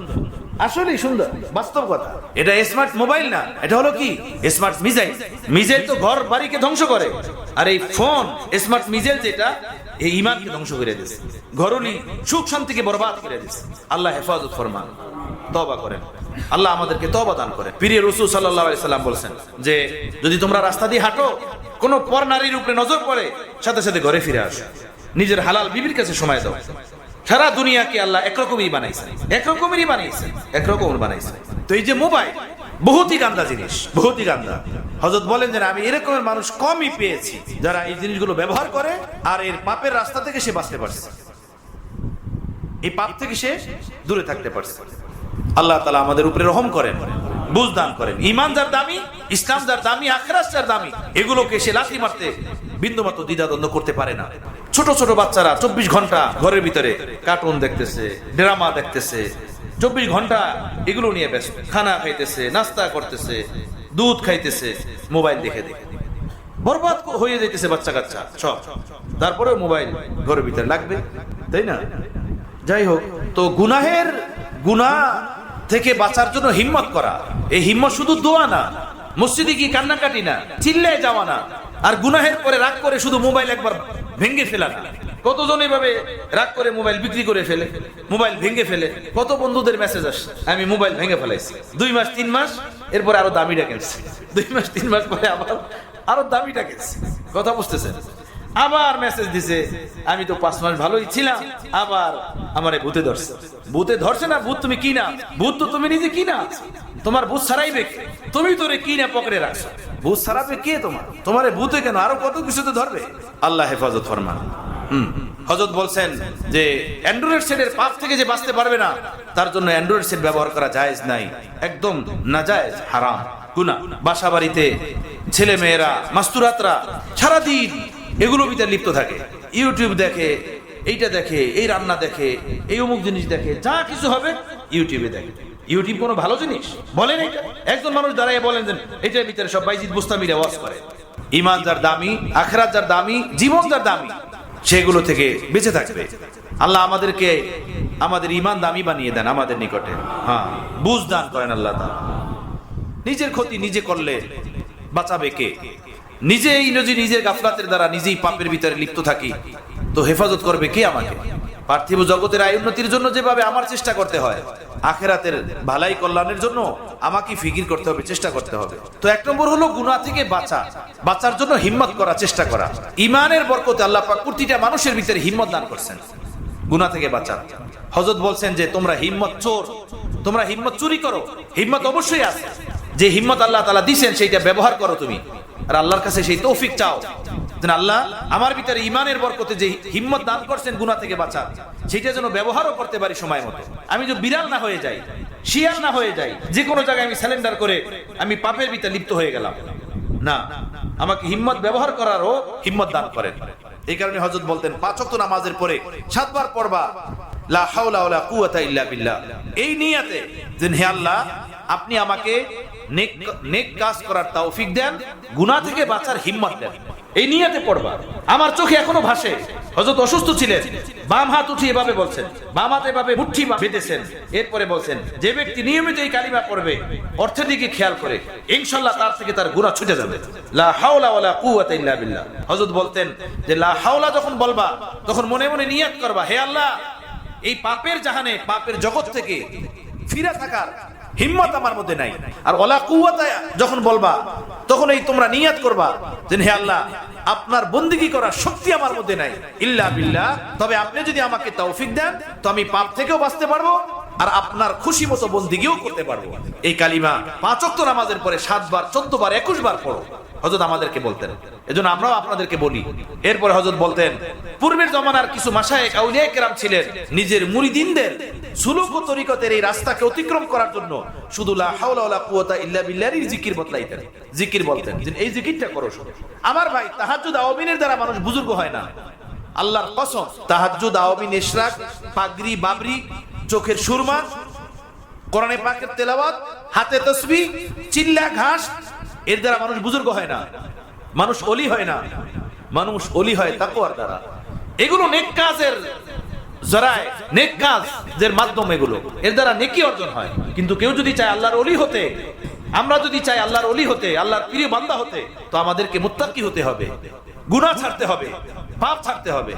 আসলেই সুন্দর, বাস্তব কথা। এটা স্মার্ট মোবাইল না, এটা হলো কি স্মার্ট মিসাইল। মিসাইল তো ঘর বাড়িকে ধ্বংস করে, আর এই ফোন স্মার্ট মিসাইল যেটা, এই ঈমানকে ধ্বংস করে দিয়েছে, ঘরলি সুখ শান্তিকে বরবাদ করে দিয়েছে। আল্লাহ হেফাজত ফরমান, তওবা করেন, আল্লাহ আমাদেরকে তওবা দান করেন। প্রিয় রাসূল সাল্লাল্লাহু আলাইহি সাল্লাম বলেছেন যে যদি তোমরা রাস্তা দিয়ে হাঁটো, কোন পর নারীর উপরে নজর পড়ে, সাথে সাথে ঘরে ফিরে আসো, নিজের হালাল বিবির কাছে সময় দাও। সারা দুনিয়াকে আল্লাহ একরকমই বানাইছেন, একরকমেরই বানাইছেন, একরকমের বানাইছেন। তো এই যে মোবাইল বহুতই গান্দা জিনিস, বহুতই গান্দা। হযরত বলেন যে আমি এরকমের মানুষ কমই পেয়েছি যারা এই জিনিসগুলো ব্যবহার করে আর এর পাপের রাস্তা থেকে সে বাঁচতে পারছে, এই পাপ থেকে সে দূরে থাকতে পারছে। আল্লাহ তাআলা আমাদের উপরে রহম করেন, বুঝ দান করেন। ঈমান যার দামি, ইসলাম যার দামি, আখিরাত যার দামি, এগুলোকে সে লাথি মারতে বিন্দুমাত্র দ্বিধাদ্বন্দ্ব করতে পারে না। ছোট ছোট বাচ্চারা 24 ঘন্টা ঘরের ভিতরে কার্টুন দেখতেছে, ড্রামা দেখতেছে, 24 ঘন্টা এগুলো নিয়ে ব্যস্ত। খানা খাইতেছে, নাস্তা করতেছে, দুধ খাইতেছে, মোবাইল দেখে দেখে বরবাদ হয়ে যাইতেছে বাচ্চা কাচ্চা সব। তারপরেও মোবাইল ঘরের ভিতরে লাগবে, তাই না? যাই হোক, তো গুনাহ থেকে বাঁচার জন্য হিম্মত করা। এই হিম্মত শুধু দোয়া না, মসজিদে কি কান্নাকাটি না, চিল্লায় যাওয়া না, আর গুনাহের পরে রাগ করে শুধু মোবাইল একবার ভেঙে ফেলা না। কতজন এইভাবে রাগ করে মোবাইল বিক্রি করে ফেলে, মোবাইল ভেঙে ফেলে। কত বন্ধুদের মেসেজ আসে, আমি মোবাইল ভেঙে ফেলাইছি, 2 মাস 3 মাস, এরপর আরো দামিটা কিনছি, 2 মাস 3 মাস পরে আবার আরো দামিটা কিনছি। কথা বুঝতেছেন? আবার মেসেজ দিছে, আমি তো 5 মাস ভালোই ছিলাম, আবার আমারে ভূতে ধরছে। ভূতে ধরছে না, ভূত তুমি কি না, ভূত তো তুমি নিজে কি না, তোমার ভূত ছাড়াইবে কে? তুমি তোরে কি না পকড়ে রাখছো, ভূত ছাড়াবে কে? তোমারে ভূতে কেন, আরো কত কিছুতে ধরবে। আল্লাহ হেফাজত ফরমান। হযরত বলছেন যে অ্যান্ড্রয়েড সেটের পাপ থেকে যে বাঁচতে পারবে না, তার জন্য অ্যান্ড্রয়েড সেট ব্যবহার করা জায়েজ নাই, একদম নাজায়েজ, হারাম, গুনাহ। বাসা বাড়িতে ছেলে মেয়েরা, মাস্তুরাতরা সারাদিন এগুলো ভিতরে লিপ্ত থাকে, ইউটিউব দেখে, এইটা দেখে, এই রান্না দেখে, এই অমুক জিনিস দেখে, যা কিছু হবে ইউটিউবে দেখে। ইউটিউব কোনো ভালো জিনিস বলেন? এটা একজন মানুষ দাঁড়ায় বলেন যে এটার ভিতরে সব বাইজিদ বুস্তামির আওয়াজ করে। ঈমান যার দামি, আখিরাত যার দামি, জীবন যার দামি, সেগুলো থেকে বেঁচে থাকবে। আল্লাহ আমাদেরকে আমাদের ঈমান দামি বানিয়ে দেন আমাদের নিকটে, হ্যাঁ, বুঝ দান করেন আল্লাহ তাআলা। নিজের ক্ষতি নিজে করলে বাঁচাবে কে? নিজেই নিজের গাফলাতের দ্বারা নিজেই পাপের ভিতরে লিপ্ত থাকি, তো হেফাজত করবে কে আমাকে? পার্থিব জগতের আয় উন্নতির জন্য যেভাবে আমার চেষ্টা করতে হয়, আখিরাতের ভালাই কল্যাণের জন্য আমাকে ফিকির করতে হবে, চেষ্টা করতে হবে। তো 1 নম্বর হলো গুনাহ থেকে বাঁচার জন্য হিম্মত করা, চেষ্টা করা। ঈমানের বরকতে আল্লাহ পাক প্রতিটা মানুষের ভিতরে হিম্মত দান করছেন গুনাহ থেকে বাঁচা। হযরত বলছেন যে তোমরা হিম্মত চোর, তোমরা হিম্মত চুরি করো। হিম্মত অবশ্যই আছে, যে হিম্মত আল্লাহ তাআলা দিবেন সেইটা ব্যবহার করো তুমি, আর আল্লাহর কাছে সেই তৌফিক চাও যেন আল্লাহ আমার ভিতরে ঈমানের বরকতে যে হিম্মত দান করছেন গুনাহ থেকে বাঁচা, সেটা যেন ব্যবহারও করতে পারি সময় মতো। আমি যে বিড়াল না হয়ে যাই, শিয়াল না হয়ে যাই, যে কোনো জায়গায় আমি স্যালেন্ডার করে আমি পাপের ভিতরে লিপ্ত হয়ে গেলাম না, আমাকে হিম্মত ব্যবহার করারও হিম্মত দান করেন। এই কারণে হযরত বলতেন 5 ওয়াক্ত নামাজের পরে 7 বার পড়বা লা হাওলা ওয়ালা কুওয়াতা ইল্লা বিল্লাহ, এই নিয়তে যে হে আল্লাহ আপনি আমাকে নেক কাজ করার তৌফিক দেন, গুনাহ থেকে বাঁচার হিম্মত দেন, এই নিয়তে পড়বা। আমার চোখে এখনো ভাসে, হযরত অসুস্থ ছিলেন, বাম হাত উঠিয়ে এভাবে বলছেন, বাম হাতে এভাবে মুঠি বেঁধেছেন, এরপরে বলছেন যে ব্যক্তি নিয়মিত এই কালিমা পড়বে, অর্থের দিকে খেয়াল করে, ইনশাআল্লাহ তার থেকে তার গুনাহ ছুটে যাবে। লা হাওলা ওয়ালা কুওয়াতা ইল্লা বিল্লাহ। হযরত বলতেন যে লা হাওলা যখন বলবা তখন মনে মনে নিয়ত করবা, হে আল্লাহ এই পাপের জাহানে, পাপের জগৎ থেকে ফিরে থাকার হিম্মত আমার মধ্যে নাই। আর ওয়ালা কুওয়াতা যখন বলবা তখন এই তোমরা নিয়ত করবা যে হে আল্লাহ আপনার বন্দেগী করার শক্তি আমার মধ্যে নাই, ইল্লা বিল্লাহ, তবে আপনি যদি আমাকে তৌফিক দেন তো আমি পাপ থেকেও বাঁচতে পারবো আর আপনার খুশি মতো বন্দেগীও করতে পারবো। এই কালিমা 5 ওয়াক্ত নামাজের পরে 7 বার, 14 বার, 21 বার পড়ো, হযরত আমাদেরকে বলতেন। এজন্য আমরাও আপনাদেরকে বলি। এরপরে হযরত বলতেন পূর্বের জমানার কিছু মাশায়েখ আউলিয়া কেরাম ছিলেন, নিজের মুরিদিনদের সুলুক ও তরিকতের এই রাস্তাকে অতিক্রম করার জন্য শুধু লা হাওলা ওয়ালা কুওয়াতা ইল্লা বিল্লাহর জিকির বতলাইতেন, জিকির বলতেন যে এই জিকিরটা করো। আমার ভাই তাহাজ্জুদ আওয়াবিনের দ্বারা মানুষ বুজুর্গ হয় না, আল্লাহর কসম। তাহাজ্জুদ, আওয়াবিন, ইশরাক, পাগড়ি, বাবরি, চোখের সুরমা, কোরআনে পাকের তেলাওয়াত, হাতে তাসবিহ, চিল্লা ঘাস, এর দ্বারা মানুষ বুজুর্গ হয় না, মানুষ ওলি হয় না, মানুষ ওলি হয় তাকওয়ার দ্বারা। এগুলো নেক কাজের জরায়, নেক কাজের মাধ্যম, এগুলো এর দ্বারা নেকি অর্জন হয়। কিন্তু কেউ যদি চায় আল্লাহর ওলি হতে, আমরা যদি চাই আল্লাহর ওলি হতে, আল্লাহর প্রিয় বান্দা হতে, তো আমাদেরকে মুত্তাকি হতে হবে, গুনাহ ছাড়তে হবে, পাপ ছাড়তে হবে,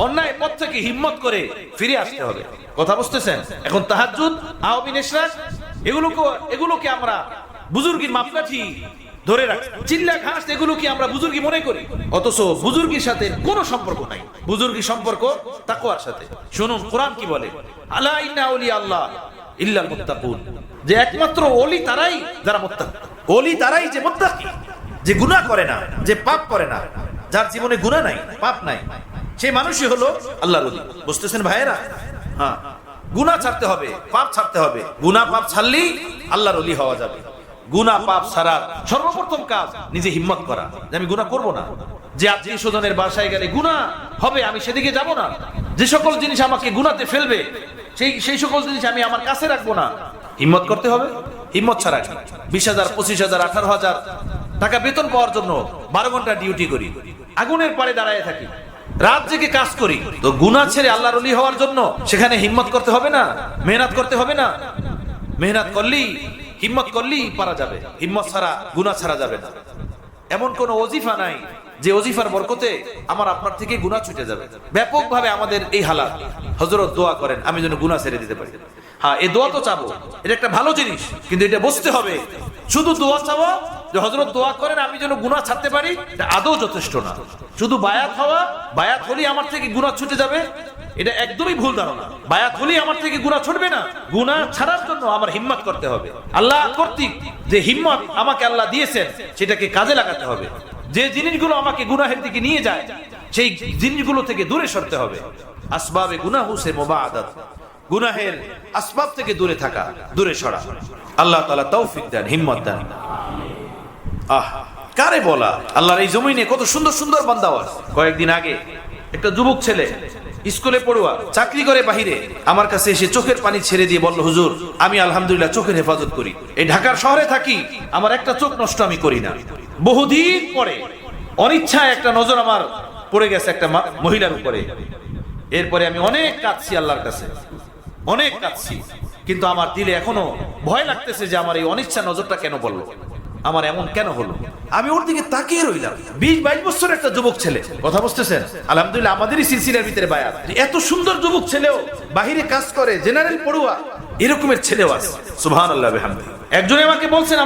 অন্যায় পথ থেকে হিম্মত করে ফিরে আসতে হবে। কথা বুঝতেছেন? এখন তাহাজ্জুদ, আওয়াবিন, ইশরাক, এগুলোকে আমরা বুজুর্গির মাপকাঠি ধরে রাখি, চিল্লা ঘাস এগুলোকে আমরা বুজুর্গি মনে করি, অথচ বুজুর্গির সাথে কোনো সম্পর্ক নাই। বুজুর্গি সম্পর্ক তাকওয়ার সাথে। শুনুন কোরআন কি বলে, আলা ইন্না আউলিয়া আল্লাহ ইল্লাল মুত্তাকুন, যে একমাত্র ওলি তারাই যারা মুত্তাকি। ওলি তারাই যে মুত্তাকি, যে গুনাহ করে না, যে পাপ করে না, যার জীবনে গুনাহ নাই, পাপ নাই, সেই মানুষই হলো আল্লাহর ওলি। বুঝতেছেন ভাইয়েরা? হ্যাঁ, গুনাহ ছাড়তে হবে, পাপ ছাড়তে হবে। গুনাহ পাপ ছাড়লেই আল্লাহর ওলি হওয়া যাবে। গুনাহ পাপ ছাড়ার সর্বপ্রথম কাজ নিজে হিম্মত করা, যে আমি গুনাহ করব না। যে আত্মীয় স্বজনের বাসায় গেলে গুনাহ হবে, আমি সেদিকে যাব না। যে সকল জিনিস আমাকে গুনাহতে ফেলবে, সেই সকল জিনিস আমি আমার কাছে রাখবো না। হিম্মত করতে হবে। হিম্মত ছাড়া 20,000, 25,000, 18,000 টাকা বেতন পাওয়ার জন্য 12 ঘন্টা ডিউটি করি, আগুনের পাড়ে দাঁড়ায় থাকি, রাত জেগে কাজ করি, তো গুনাহ ছেড়ে আল্লাহর ওলি হওয়ার জন্য সেখানে হিম্মত করতে হবে না? মেহনত করতে হবে না? মেহনত করলেই, হিম্মত করলেই পারা যাবে। হিম্মত ছাড়া গুনাহ ছাড়া যাবে না। এমন কোন ওজিফা নাই যে ওজিফার বরকতে আমার আপনার থেকে গুনাহ ছুটে যাবে। ব্যাপকভাবে আমাদের এই হালাত। হযরত দোয়া করেন আমি যেন গুনাহ ছেড়ে দিতে পারি। হ্যাঁ, এই দোয়া তো চাবো, এটা একটা ভালো জিনিস, কিন্তু এটা বুঝতে হবে শুধু দোয়া চাওয়া যে হযরত দোয়া করেন আমি যেন গুনাহ ছাড়তে পারি, এটা আদৌ যথেষ্ট না। শুধু বায়াত হওয়া, বায়াত হলেই আমার থেকে গুনাহ ছুটে যাবে, এটা একদমই ভুল ধারণা। বায়াত হলেই আমার থেকে গুনাহ ছুটবে না। গুনাহ ছাড়ার জন্য আমার হিম্মত করতে হবে। আল্লাহ কর্তৃক যে হিম্মত আমাকে আল্লাহ দিয়েছেন সেটাকে কাজে লাগাতে হবে। যে জিনিসগুলো আমাকে গুনাহের দিকে নিয়ে যায় সেই জিনিসগুলো থেকে দূরে সরতে হবে। আসবাবে গুনাহু সে মুবাআদাত, গুনাহের আসবাব থেকে দূরে থাকা, দূরে সরা। আল্লাহ তাআলা তৌফিক দেন, হিম্মত দেন। কারে বলা, আল্লাহর এই জমিনে কত সুন্দর সুন্দর বান্দা আছে। কয়েকদিন আগে একটা যুবক ছেলে স্কুলে পড়ুয়া, চাকরি করে বাহিরে, আমার কাছে এসে চোখের পানি ছেড়ে দিয়ে বলল, হুজুর আমি আলহামদুলিল্লাহ চোখের হেফাজত করি, এই ঢাকার শহরে থাকি, আমার একটা চোখ নষ্ট আমি করি না। বহুদিন পরে অনিচ্ছায় একটা নজর আমার পড়ে গেছে একটা মহিলার উপরে। এরপরে আমি অনেক কাঁদছি আল্লাহর কাছে, অনেক কাঁদছি, কিন্তু আমার দিলে এখনো ভয় লাগতেছে যে আমার এই অনিচ্ছা নজরটা কেন পড়লো, আমার এমন কেন হলো। আমি ওর দিকে তাকিয়ে রইলাম। 20-22 বছরের একটা যুবক ছেলে, কথা বুঝতেছেন? আলহামদুলিল্লাহ আমাদেরই সিলসিলার ভিতরে বায়াত। এত সুন্দর যুবক ছেলেও বাহিরে কাজ করে, জেনারেল পড়ুয়া, এরকমের ছেলেও আছে। সুবহানাল্লাহ বিহামদিহি। একজনে আমাকে বলছেন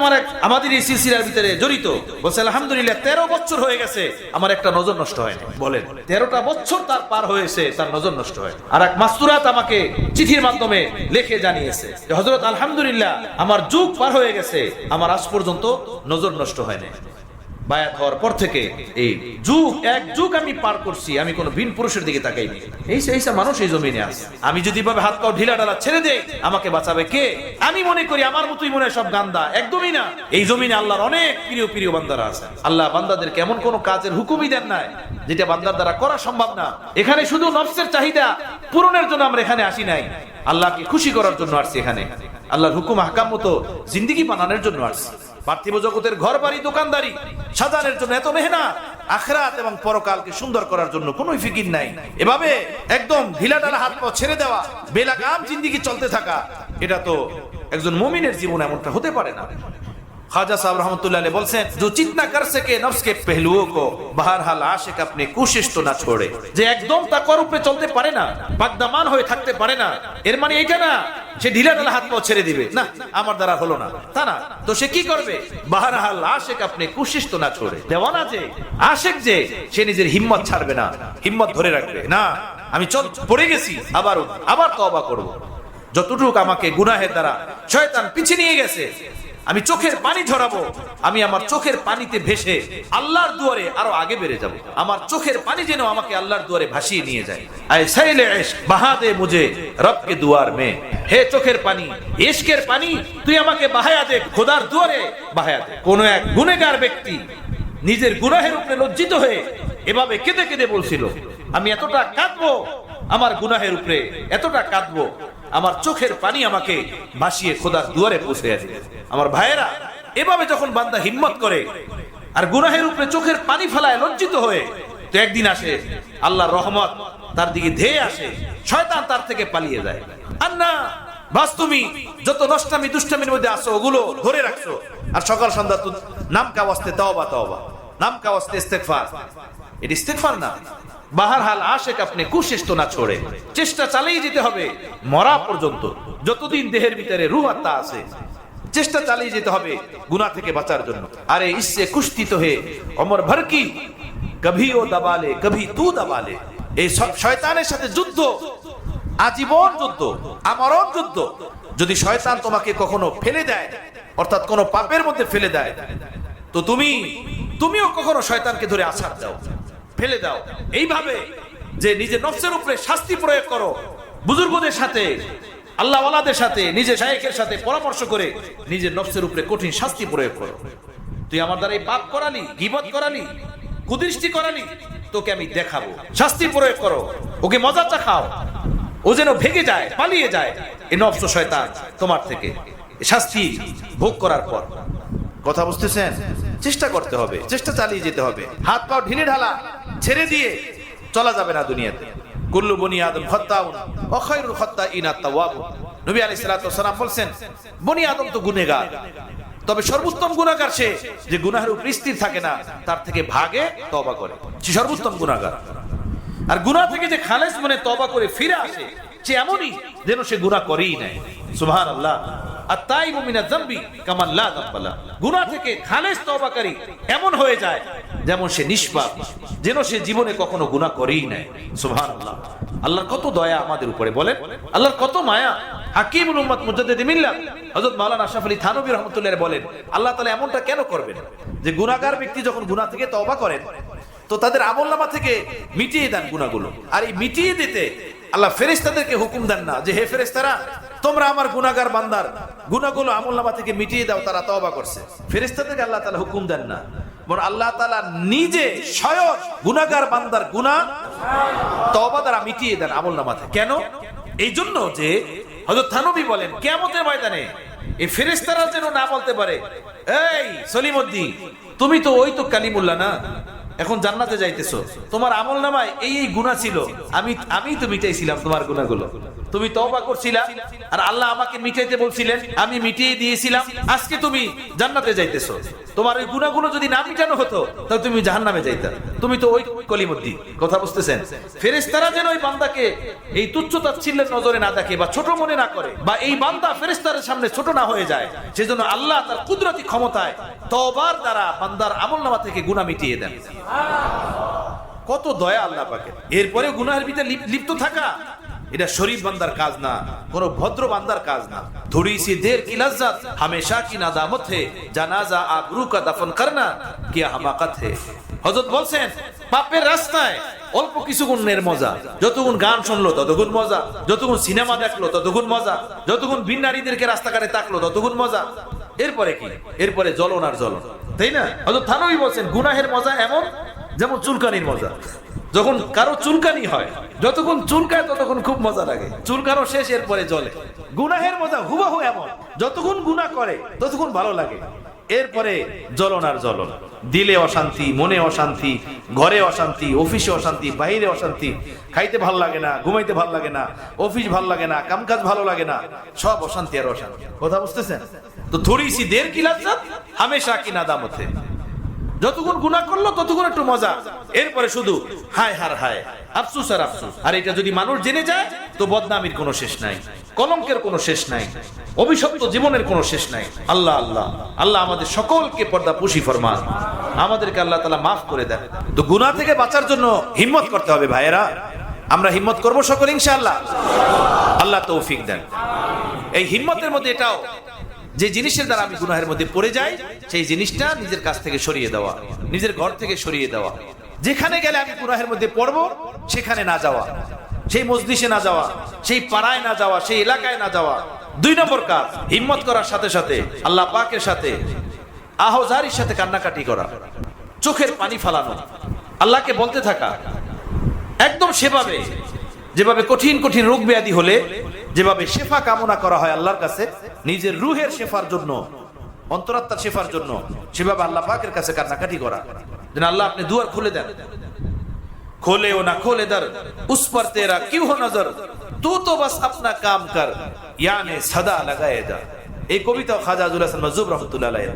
আমাদের এই সিলসিলার ভিতরে জড়িত, বলছে আলহামদুলিল্লাহ 13 বছর হয়ে গেছে আমার একটা নজর নষ্ট হয়নি। বলেন, 13টা বছর তার পার হয়েছে, তার নজর নষ্ট হয়। আর এক মাস্তুরাত আমাকে চিঠির মাধ্যমে লিখে জানিয়েছে যে হযরত আলহামদুলিল্লাহ আমার যুগ পার হয়ে গেছে, আমার আজ পর্যন্ত নজর নষ্ট হয়নি। বায়াত হওয়ার পর থেকে এই এক যুগ আমি পার করছি, আমি কোনো ভিন পুরুষের দিকে তাকাইনি। এই মানুষ এই জমিনে আছে। আমি যদি ভাবে হাত পাও ঢিলা ঢালা ছেড়ে দেই, আমাকে বাঁচাবে কে? আমি মনে করি আমার মতোই মনে হয় সব গান্দা, একদমই না। এই জমিনে আল্লাহর অনেক প্রিয় প্রিয় বান্দারা আছে। আল্লাহ বান্দাদেরকে এমন কোন কাজের হুকুমই দেন নাই যেটা বান্দার দ্বারা করা সম্ভব না। এখানে শুধু নফসের চাহিদা পূরণের জন্য আমরা এখানে আসি নাই, আল্লাহকে খুশি করার জন্য আসছি। এখানে আল্লাহর হুকুম আহকাম মতো জিন্দেগি বানানোর জন্য আসছি। পার্থিব জগতের ঘর বাড়ি দোকানদারি সাজানোর জন্য এত মেহনত, আখিরাত এবং পরকালকে সুন্দর করার জন্য কোনো ফিকির নাই। এভাবে একদম ঢিলাঢালা হাত পা ছেড়ে দেওয়া, বেলাগাম জিন্দেগি চলতে থাকা, এটা তো একজন মুমিনের জীবন এমনটা হতে পারে না। খাজা সাহেব रहमतुल्लाह अलैह বলছেন, जो जितना कर सके नफ्स के पहलुओं को बहरहाल आशिक अपनी कोशिश तो ना छोड़े। যে একদম তাকওয়ার উপরে চলতে পারে না, পাকদামান হয়ে থাকতে পারে না, এর মানে এটা না সে ঢিলাঢালা হাত পা ছেড়ে দিবে, না আমার দ্বারা হলো না, তা না। তো সে কি করবে? बहरहाल आशिक अपनी कोशिश तो ना छोड़े। দেওয়ানা যে আশিক, যে সে নিজের হিম্মত ছাড়বে না, হিম্মত ধরে রাখবে না। আমি পড়ে গেছি, আবার তওবা করব। যতটুকু আমাকে গুনাহের দ্বারা শয়তান পিছিয়ে নিয়ে গেছে, আমি চোখের পানি ঝরাবো, আমি আমার চোখের পানিতে ভেসে আল্লাহর দুয়ারে আরো আগে বেড়ে যাব। আমার চোখের পানি যেন আমাকে আল্লাহর দুয়ারে ভাসিয়ে নিয়ে যায়। আয় সাইলে ইশক বহা দে মুঝে রব কে দুয়ার মে। হে চোখের পানি, ইশকের পানি তুই আমাকে বাহায়া দে, খোদার দুয়ারে বাহায়া দে। কোন এক গুনাহগার ব্যক্তি নিজের গুনাহের উপরে লজ্জিত হয়ে এভাবে কেঁদে কেঁদে বলছিল, আমি এতটা কাঁদবো আমার গুনাহের উপরে, এতটা কাঁদবো আমার চোখের পানি আমাকে ভাসিয়ে খোদার দুয়ারে পৌঁছে যাবে। আমার ভাইয়েরা, এভাবে যখন বান্দা হিম্মত করে আর গুনাহের উপরে চোখের পানি ফেলায় লজ্জিত হয়ে, তো একদিন আসে আল্লাহর রহমত তার দিকে ধেয়ে আসে, শয়তান তার থেকে পালিয়ে যায়। আর না, বাস তুমি যত নষ্টামি দুষ্টামির মধ্যে আসো ওগুলো ধরে রাখছো, আর সকাল সন্ধ্যা তো নাম কাওয়াস্তে তওবা তওবা, নাম কাওয়াস্তে ইস্তেগফার। এটা ইস্তেগফার না। বাহরহাল আশিক আপনি কোশিশ তো না ছোড়ে, চেষ্টা চালিয়ে যেতে হবে মরা পর্যন্ত। যতদিন দেহের ভিতরে রূহ আত্মা আছে, চেষ্টা চালিয়ে যেতে হবে গুনাহ থেকে বাঁচার জন্য। আরে ইসসে কুশ্তি তো হে ওমর ভর কি, কভি ও দবালে কভি তু দবালে। এই শয়তানের সাথে যুদ্ধ, আজীবন যুদ্ধ, আমরণ যুদ্ধ। যদি শয়তান তোমাকে কখনো ফেলে দেয়, অর্থাৎ কোনো পাপের মধ্যে ফেলে দেয়, তো তুমিও কখনো শয়তানকে ধরে আছাড় দাও, ফেলে দাও। এইভাবে যে নিজের নফসের উপরে শাস্তি প্রয়োগ করো, বুজুর্গদের সাথে, আল্লাহ ওয়ালাদের সাথে, নিজের শায়েখের সাথে পরামর্শ করে নিজের নফসের উপরে কঠিন শাস্তি প্রয়োগ করো। তুই আমার দ্বারা এই পাপ করালি, গীবত করালি, কুদৃষ্টি করালি, তোকে আমি দেখাবো। শাস্তি প্রয়োগ করো, ওকে মজা চাখাও, ও যেন ভেগে যায়, পালিয়ে যায় এই নফস শয়তান তোমার থেকে শাস্তি ভোগ করার পর। কথা বুঝতেছেন? চেষ্টা করতে হবে, চেষ্টা চালিয়ে যেতে হবে। হাত পা ঢিলে ঢালা ছেড়ে দিয়ে চলা যাবে না দুনিয়াতে। কুল্লু বনি আদম খাত্তাউন ওয়া খায়রুল খাত্তাইনা আত-তাওয়াবুন। নবী আলাইহিস সালাতু ওয়াস সালাম বলেন, বনি আদম তো গুনাহগার, তবে সর্বোত্তম গুনাহগার সে যে গুনাহের উপর স্থির থাকে না, তার থেকে ভাগে তওবা করে, সে সর্বোত্তম গুনাহগার। আর গুনাহ থেকে যে খালেস মনে তওবা করে ফিরে আসে, সে এমনই যেন সে গুনাহ করেই নাই। সুবহানাল্লাহ। আত-তাইবু মিনাজ যামবি কামান লা যামবা লা। গুনাহ থেকে খালেস তওবাকারী এমন হয়ে যায় যেমন সে নিষ্পাপ, যেন সে জীবনে কখনো গুনাহ করেই নাই। সুবহানাল্লাহ। আল্লাহর কত দয়া আমাদের উপরে, বলেন আল্লাহর কত মায়া। হাকিমুল উম্মাত মুজাদ্দিদ মিল্লাত হযরত মাওলানা আশরাফ আলী থানভী রাহমাতুল্লাহ বলেন, আল্লাহ তাআলা এমনটা কেন করবেন যে গুনাহগার ব্যক্তি যখন গুনাহ থেকে তওবা করেন তো তাদের আমলনামা থেকে মিটিয়ে দেন গুনাহগুলো। আর এই মিটিয়ে দিতে আল্লাহ ফেরেশতাদেরকে হুকুম দেন না যে হে ফেরেশতারা তোমরা আমার গুনাহগার বান্দার গুনাহগুলো আমলনামা থেকে মিটিয়ে দাও, তারা তওবা করছে। ফেরেশতাদেরকে আল্লাহ তাআলা হুকুম দেন না, বরং আল্লাহ তাআলা নিজে স্বয়ং গুনাহগার বান্দার গুনাহ তওবা দ্বারা মিটিয়ে দেন আমলনামা থেকে। কেন? এই জন্য যে হযরত থানভী বলেন কিয়ামতের ময়দানে এই ফেরেশতারা যেন না বলতে পারে, এই সলিমউদ্দিন তুমি তো ওই তো কালিমুল্লাহ না, এখন জান্নাতে যাইতেছো, তোমার আমলনামায় এই এই গুনাহ ছিল, আমি তো মিটাইছিলাম তোমার গুনাহগুলো, তুমি তওবা করছিলা আর আল্লাহ আমাকে মিটাইতে বলছিলেন, আমি মিটিয়ে দিয়েছিলাম, আজকে তুমি জান্নাতে যাইতেছো। তোমার ওই গুনাহগুলো যদি না মিটানো হতো তাহলে তুমি জাহান্নামে যাইতা, তুমি তো ওই কলিমুদ্দিন। কথা বুঝতেছেন? ফেরেশতারা যেন ওই বান্দাকে এই তুচ্ছ তাচ্ছিল্যের নজরে না দেখে বা ছোট মনে না করে, বা এই বান্দা ফেরেশতাদের সামনে ছোট না হয়ে যায়, সেজন্য আল্লাহ তার কুদরতি ক্ষমতায় তওবার দ্বারা বান্দার আমলনামা থেকে গুনাহ মিটিয়ে দেন। কত দয়া আল্লাহ পাকের। এরপরে গুনাহের ভিতরে লিপ্ত থাকা এটা শরীফ বান্দার কাজ না, কোন ভদ্র বান্দার কাজ না। থোড়ি সি দের কি লজ্জত হমেশা কি নাদামত হে, জানাজা আবরু কা দফন করনা কি হামাকত হে। হযরত বলছেন পাপের রাস্তায় অল্প কিছুক্ষণের মজা, যতক্ষণ গান শুনলো ততক্ষণ মজা, যতক্ষণ সিনেমা দেখলো ততক্ষণ মজা, যতক্ষণ ভিন নারীদেরকে রাস্তাঘাটে তাকলো ততক্ষণ মজা। এরপরে কি? এরপরে জ্বলন আর জ্বলন, তাই না? হযরত থানভী বলছেন গুনাহের মজা এমন যেমন চুলকানির মজা। যখন কারো চুলকানি হয়, যতক্ষণ চুলকায় ততক্ষণ খুব মজা লাগে, চুলকানো শেষ এরপরে জ্বলে। গুনাহের মজা হুবহু এমন, যতক্ষণ গুনাহ করে ততক্ষণ ভালো লাগে, এরপরে জ্বলন আর জ্বলন। দিলে অশান্তি, মনে অশান্তি, ঘরে অশান্তি, অফিসে অশান্তি, বাইরে অশান্তি, খাইতে ভাল লাগে না, ঘুমাইতে ভাল লাগে না, অফিস ভাল লাগে না, কামকাজ ভালো লাগে না, সব অশান্তি আর অশান্তি। কথা বুঝতেছেন তো? থোড়ি সি দের কি লজ্জত হামেশা কি নাদামত হে। যতক্ষণ গুনাহ করলো ততক্ষণ একটু মজা, এরপরে শুধু হায় হার হায়, আফসোস আর আফসোস। আর এটা যদি মানুষ জেনে যায় তো বদনামির কোনো শেষ নাই, কলঙ্কের কোনো শেষ নাই, অভিশপ্ত জীবনের কোনো শেষ নাই। আল্লাহ আল্লাহ আল্লাহ আমাদের সকলকে পর্দাপুশি ফরমান, আমাদেরকে আল্লাহ তাআলা মাফ করে দেন। তো গুনাহ থেকে বাঁচার জন্য হিম্মত করতে হবে ভাইয়েরা। আমরা হিম্মত করব সকল ইনশাআল্লাহ। আল্লাহ তৌফিক দেন। এই হিম্মতের মধ্যে এটাও যে জিনিসের দ্বারা আমি গুনাহের মধ্যে পড়ে যাই, সেই জিনিসটা নিজের কাছ থেকে সরিয়ে দেওয়া, নিজের ঘর থেকে সরিয়ে দেওয়া। যেখানে গেলে আমি গুনাহের মধ্যে পড়বো সেখানে না যাওয়া, সেই মজলিসে না যাওয়া, সেই পাড়ায় না যাওয়া, সেই এলাকায় না যাওয়া। 2 নম্বর কাজ, হিম্মত করার সাথে সাথে আল্লাহ পাকের সাথে আহজারির সাথে কান্নাকাটি করা, চোখের পানি ফালানো, আল্লাহকে বলতে থাকা একদম সেভাবে যেভাবে কঠিন কঠিন রোগ ব্যাধি হলে যেভাবে শেফা কামনা করা হয় আল্লাহর কাছে, নিজের রুহের শেফার জন্য, অন্তরাত্মার শেফার জন্য, সেভাবে আল্লাহ পাকের কাছে কান্নাকাটি করা। যেন আল্লাহ আপনি দুয়ার খুলে দেন। खोले हो ना खोले दर उस पर तेरा क्यों हो नजर, तू तो बस अपना काम कर याने सदा लगाए जा। এই কবিতা খাজা আব্দুল হাসান মাজুব রাহমাতুল্লাহ আলাইহি।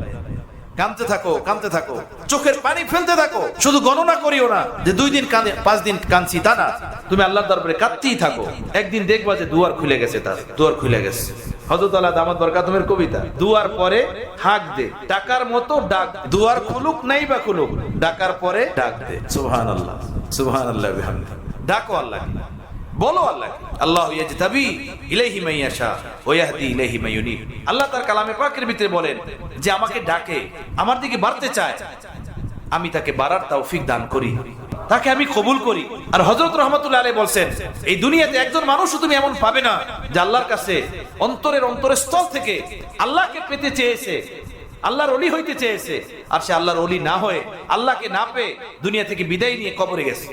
কাঁদতে থাকো, কাঁদতে থাকো, চোখের পানি ফেলতে থাকো। শুধু গণনা করিও না যে 2 দিন কাঁদে, 5 দিন কাঁদছি, তা না। তুমি আল্লাহর দরবারে কাঁদতেই থাকো। একদিন দেখবা যে দুয়ার খুলে গেছে, তার দুয়ার খুলে গেছে। হযরত আল্লাহ দামাত বরকাতুমের কবিতা, দুয়ার পরে হাঁক দে, ডাকার মতো ডাক, দুয়ার খুলুক নাই বা খুলুক, ডাকার পরে ডাক দে। সুবহানাল্লাহ সুবহানাল্লাহ বিহামদিহি। ডাকো আল্লাহ, বলো আল্লাহ, আল্লাহু ইয়াজতাবি ইলাইহি মান ইয়াশা ওয়া ইয়াহদি ইলাইহি মান ইউনিব। আল্লাহ তার কালামে পাকের ভিতরে বলেন যে আমাকে ডাকে, আমার দিকে বাড়তে চায়, আমি তাকে বাড়ার তৌফিক দান করি, তাকে আমি কবুল করি। আর হযরত রাহমাতুল্লাহ আলাইহি বলেন এই দুনিয়াতে একজন মানুষও তুমি এমন পাবে না যে আল্লাহর কাছে অন্তরের অন্তরস্থল থেকে আল্লাহকে পেতে চেয়েছে, আল্লাহর ওলি হইতে চেয়েছে, আর সে আল্লাহর ওলি না হয়ে, আল্লাহকে না পেয়ে দুনিয়া থেকে বিদায় নিয়ে কবরে গেছে।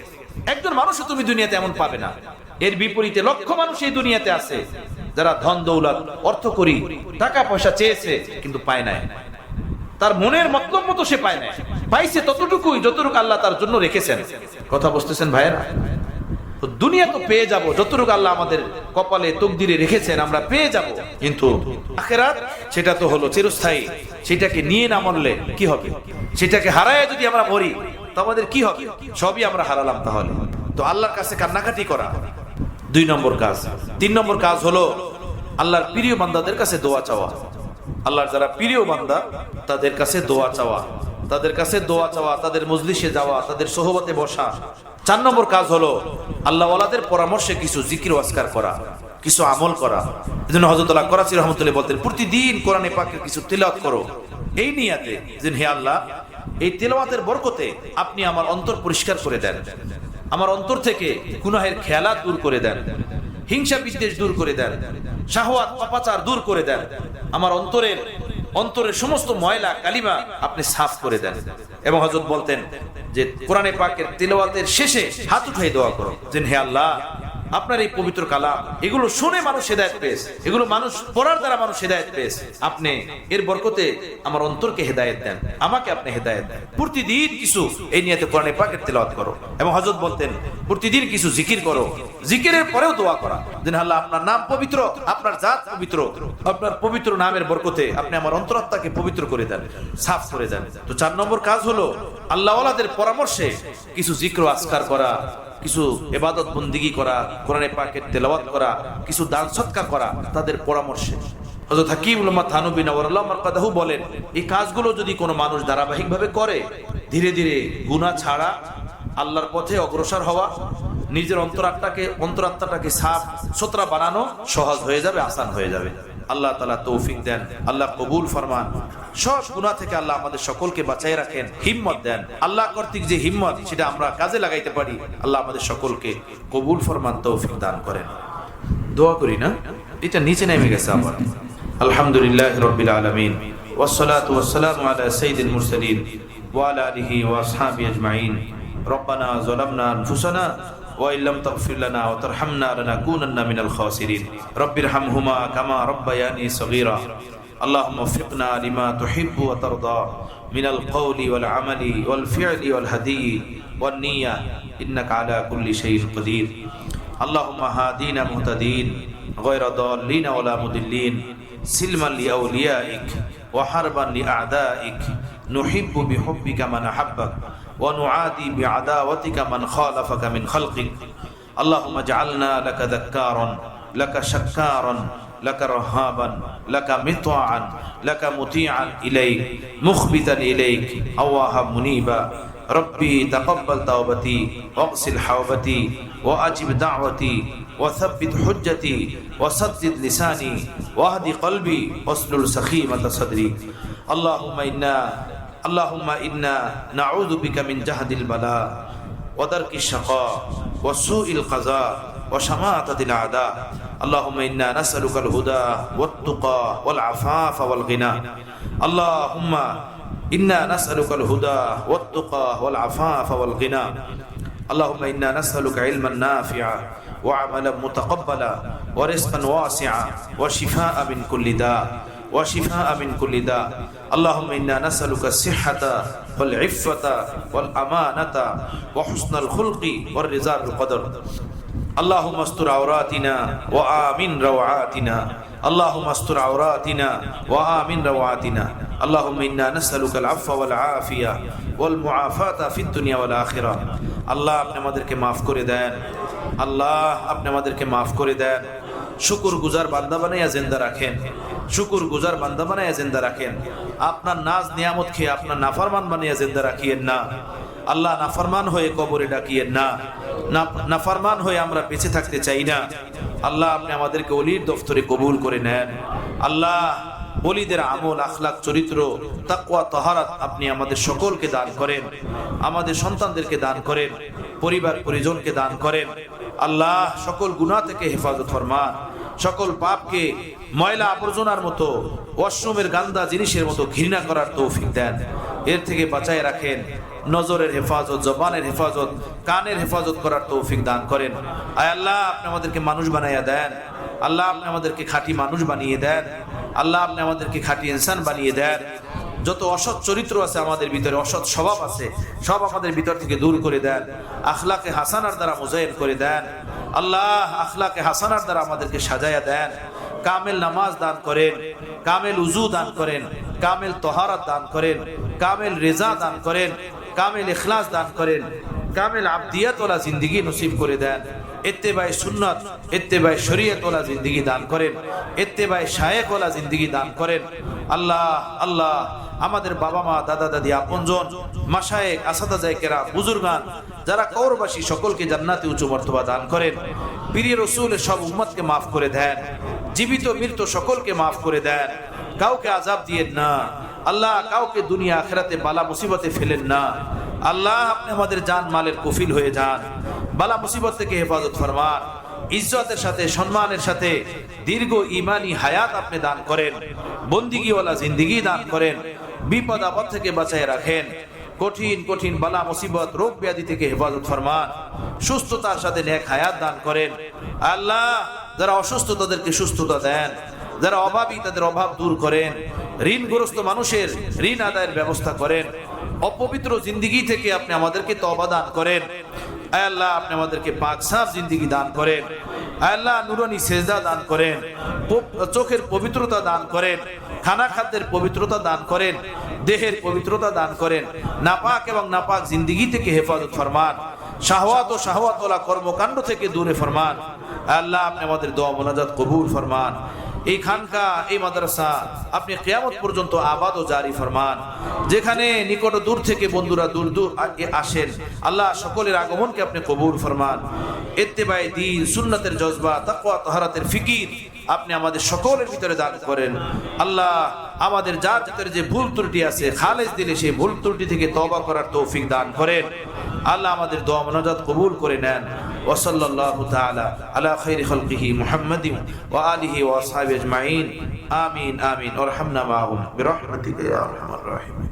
একজন মানুষও তুমি দুনিয়াতে এমন পাবে না। এর বিপরীতে লক্ষ মানুষ এই দুনিয়াতে আছে যারা ধন দৌলত, অর্থ করি, টাকা পয়সা চেয়েছে কিন্তু পায় নাই। তার মনের মতলব মতো সে পায় নাই, পাইছে ততটুকুই যতটুকু আল্লাহ তার জন্য রেখেছেন। কথা বুঝতেছেন ভাইয়েরা? তো দুনিয়া তো পেয়ে যাব, যতটুকু আল্লাহ আমাদের কপালে তকদিরে রেখেছেন আমরা পেয়ে যাব, কিন্তু আখিরাত সেটা তো হলো চিরস্থায়ী। সেটাকে নিয়ে না মরলে কি হবে? সেটাকে হারায় যদি আমরা মরি তো আমাদের কি হবে? সবই আমরা হারালাম। তাহলে তো আল্লাহর কাছে কান্নাকাটি করা 2 নম্বর কাজ। 3 নম্বর কাজ হলো আল্লাহর প্রিয় বান্দাদের কাছে দোয়া চাওয়া, আল্লাহর যারা প্রিয় বান্দা তাদের কাছে দোয়া চাওয়া, তাদের কাছে দোয়া চাওয়া, তাদের মজলিসে যাওয়া, তাদের সোহবতে বসা। 4 নম্বর কাজ হলো আল্লাহ ওয়ালাদের পরামর্শে কিছু জিকির ওয়াজকার করা, কিছু আমল করা। এজন্য হযরত আল্লাহ করাচি রহমতুল্লাহ বলতেন, প্রতিদিন কোরআনে পাকের কিছু তিলাওয়াত করো, এই নিয়াতে যে হে আল্লাহ এই তিলাওয়াতের বরকতে আপনি আমার অন্তর পরিষ্কার করে দেন, আমার অন্তর থেকে গুনাহের খেয়ালাত দূর করে দেন, হিংসা বিদ্বেষ দূর করে দেন, শাহওয়াত পাপাচার দূর করে দেন, আমার অন্তরের সমস্ত ময়লা কালিমা আপনি সাফ করে দেন। এবং হযরত বলতেন যে কোরআনে পাকের তিলাওয়াতের শেষে হাত উঠাই দোয়া করো যে হে আল্লাহ আপনার এই পবিত্র কালাম, এগুলো শুনে মানুষ হেদায়েত পেয়েছে, এগুলো মানুষ পড়ার দ্বারা মানুষ হেদায়েত পেয়েছে, আপনি এর বরকতে আমার অন্তরকে হেদায়েত দেন, আমাকে আপনি হেদায়েত দেন। প্রতিদিন কিছু এই নিয়তে কোরআনে পাকের তেলাওয়াত করো। এবং হযরত বলতেন প্রতিদিন কিছু জিকির করো, জিকিরের পরেও দোয়া করা যে আল্লাহ আপনার নাম পবিত্র, আপনার জাত পবিত্র, আপনার পবিত্র নামের বরকতে আপনি আমার অন্তরাত্মাকে পবিত্র করে দেন, সাফ করে দেন। তো 4 নম্বর কাজ হলো আল্লাহ ওয়ালাদের পরামর্শে কিছু জিক্র আজকার করা, কিছু ইবাদত বন্দিগি করা, কোরআনে পাকের তেলাওয়াত করা, কিছু দান সৎকার করা তাদের পরামর্শে। হযরত হাকিম উলামা থানবী নওয়ারাল্লাহু মারকাদাহু বলেন এই কাজগুলো যদি কোনো মানুষ ধারাবাহিকভাবে করে, ধীরে ধীরে গুনাহ ছাড়া আল্লাহর পথে অগ্রসর হওয়া, নিজের অন্তরাত্মাটাকে সাফ সুতরা বানানো সহজ হয়ে যাবে, আসান হয়ে যাবে। আল্লাহ তাআলা তৌফিক দেন, আল্লাহ কবুল ফরমান, সব গুনাহ থেকে আল্লাহ আমাদের সকলকে বাঁচাই রাখেন, হিম্মত দেন। আল্লাহ কর্তৃক যে হিম্মত সেটা আমরা কাজে লাগাইতে পারি, আল্লাহ আমাদের সকলকে কবুল ফরমান, তৌফিক দান করেন। দোয়া করি না, এটা নিচে নেমে গেছে আবার। আলহামদুলিল্লাহি রাব্বিল আলামিন ওয়াসসালাতু ওয়াসসালামু আলা সাইয়্যিদিল মুরসালিন ওয়া আলা আলিহি ওয়া আসহাবিহি আজমাইন। রব্বানা যালামনা আনফুসানা وإن لم تغفر لنا وترحمنا لنكونن من الخاسرين رب ارحمهما كما ربياني صغيرا اللهم وفقنا لما تحب وترضى من القول والعمل والفعل والهدي والنية إنك على كل شيء قدير اللهم هادينا مهتدين غير ضالين ولا مضلين سلما لأوليائك وحربا لأعدائك نحب بحبك من أحبك ونعادي بعداوتك من خالفك من خلقك اللهم اجعلنا لك ذكارا لك شكارا لك رهابا لك مطاعا لك مطيعا إليك مخبتا إليك أواها منيبا ربي تقبل توبتي واغسل حوبتي وأجب دعوتي وثبت حجتي وسدد لساني واهد قلبي واسلل سخيمة صدري اللهم إنا نعوذ بك من جهد البلاء ودرك الشقاء وسوء القضاء وشماتة الأعداء اللهم إنا نسألك الهدى والتقى والعفاف والغنى اللهم إنا نسألك الهدى والتقى والعفاف والغنى اللهم إنا نسألك علما نافعا وعملا متقبلا ورزقا واسعا وشفاء من كل داء وشفاء من كل داء اللهم إنا نسألك الصحة والعفة والأمانة وحسن الخلق والرضا بالقدر اللهم استر عوراتنا وآمن روعاتنا اللهم استر عوراتنا وآمن روعاتنا اللهم إنا نسألك العفو والعافية والمعافاة في الدنيا والآخرة আল্লাহ আপনি আমাদেরকে মাফ করে দেন, আল্লাহ আপনি আমাদেরকে মাফ করে দেন। শুকর গুজার বান্দা বানাইয়া জিন্দা রাখেন, শুকর গুজার বান্দা বানাইয়া জিন্দা রাখেন। আপনার নাজ নিয়ামত খেয়ে আপনার নাফরমান বানিয়ে জিন্দা রাখিয়েন না আল্লাহ, নাফরমান হয়ে কবরে ডাকিয়েন না, নাফরমান হয়ে আমরা বেঁচে থাকতে চাই না আল্লাহ। আপনি আমাদেরকে ওলির দফতরে কবুল করে নেন আল্লাহ। ওলিদের আমল, আখলাক, চরিত্র, তাকওয়া, তাহারাত আপনি আমাদের সকলকে দান করেন, আমাদের সন্তানদেরকে দান করেন, পরিবার পরিজনকে দান করেন আল্লাহ। সকল গুনাহ থেকে হেফাজত ফরমান, সকল পাপকে ময়লা আবর্জনার মতো, ওয়াশরুমের গান্দা জিনিসের মতো ঘৃণা করার তৌফিক দেন, এর থেকে বাঁচায় রাখেন। নজরের হেফাজত, জবানের হেফাজত, কানের হেফাজত করার তৌফিক দান করেন। আয় আল্লাহ আপনি আমাদেরকে মানুষ বানাইয়া দেন আল্লাহ, আপনি আমাদেরকে খাঁটি মানুষ বানিয়ে দেন আল্লাহ, আপনি আমাদেরকে খাঁটি ইনসান বানিয়ে দেন। যত অসৎ চরিত্র আছে আমাদের ভিতরে, অসৎ স্বভাব আছে, সব আমাদের ভিতর থেকে দূর করে দেন। আখলাকে হাসানার দ্বারা মুজাহিদ করে দেন আল্লাহ, আখলাকে হাসানার দ্বারা আমাদেরকে সাজায়া দেন। কামেল নামাজ দান করেন, কামেল উজু দান করেন, কামেল তহারাত দান করেন, কামেল রেজা দান করেন, কামেল ইখলাস দান করেন, কামেল আবদিয়াত ওয়ালা জিন্দেগি নসিব করে দেন। ইত্তেবায়ে সুন্নাত, ইত্তেবায়ে শরীয়ত ওয়ালা জিন্দেগি দান করেন, ইত্তেবায়ে শায়েখ ওয়ালা জিন্দেগি দান করেন। আল্লাহ আল্লাহ আমাদের বাবা মা, দাদা দাদি, আপনজন, মাশায়েখ, আসাদায়ে কেরাম, বুজুর্গান যারা কবরবাসী সকলকে জান্নাতে উঁচু মর্তবা দান করেন। প্রিয় রাসূলের সব উম্মতকে মাফ করে দেন, জীবিত মৃত্যু সকলকে মাফ করে দেন, কাউকে আযাব দিয়েন না আল্লাহ, কাউকে দুনিয়া আখিরাতে বালা মুসিবতে ফেলেন না আল্লাহ। আপনি আমাদের জান মালের কফিল হয়ে যান, বালা মুসিবত থেকে হেফাজত ফরমান, ইজ্জতের সাথে সম্মানের সাথে দীর্ঘ ঈমানি হায়াত আপনি দান করেন, বন্দিগিওয়ালা জিন্দেগি দান করেন, বিপদ আপদ থেকে বাঁচায় রাখেন, কঠিন কঠিন বালা মুসিবত রোগ ব্যাধি থেকে হেফাজত ফরমান, সুস্থতার সাথে নেক হায়াত দান করেন আল্লাহ। যারা অসুস্থ তাদেরকে সুস্থতা দেন, যারা অভাবী তাদের অভাব দূর করেন, ঋণগ্রস্ত মানুষের ঋণ আদায়ের ব্যবস্থা করেন, অপবিত্র জিন্দেগি থেকে আপনি আমাদেরকে তওবা দান করেন আয় আল্লাহ। আপনি আমাদেরকে পাক সাফ জিন্দেগি দান করেন আয় আল্লাহ, নুরানি সেজদা দান করেন, চোখের পবিত্রতা দান করেন, খানা খাদ্যের পবিত্রতা দান করেন, দেহের পবিত্রতা দান করেন, নাপাক এবং নাপাক জিন্দেগি থেকে হেফাজত ফরমান, শাহওয়াত ও শাহওয়াত ওয়ালা কর্মকাণ্ড থেকে দূরে ফরমান আল্লাহ। আপনি আমাদের দোয়া মোনাজাত কবুল ফরমান, এই খানকা, এই মাদ্রাসা আপনি কিয়ামত পর্যন্ত আবাদ ও জারি ফরমান। যেখানে নিকট দূর থেকে বন্ধুরা দূর দূর আসেন আল্লাহ, সকলের আগমনকে আপনি কবুল ফরমান। ইত্তেবায়ে দ্বীন, সুন্নাতের জজবা, তাকওয়া, তাহারাতের ফিকির আপনি আমাদের সকলের ভিতরে দান করেন আল্লাহ। আমাদের যার ভিতরে যে ভুল ত্রুটি আছে খালেজ দিলে সেই ভুল ত্রুটি থেকে তওবা করার তৌফিক দান করেন আল্লাহ। আমাদের দোয়া মোনাজাত কবুল করে নেন। ওয়া সাল্লাল্লাহু তাআলা আলা খাইরি খালকিহি মুহাম্মাদিন ওয়া আলিহি ওয়া আসহাবিহি আজমাইন। আমিন আমিন। ওয়ারহামনা মাহুম বিরহমাতিকা ইয়া আরহামার রাহিমিন।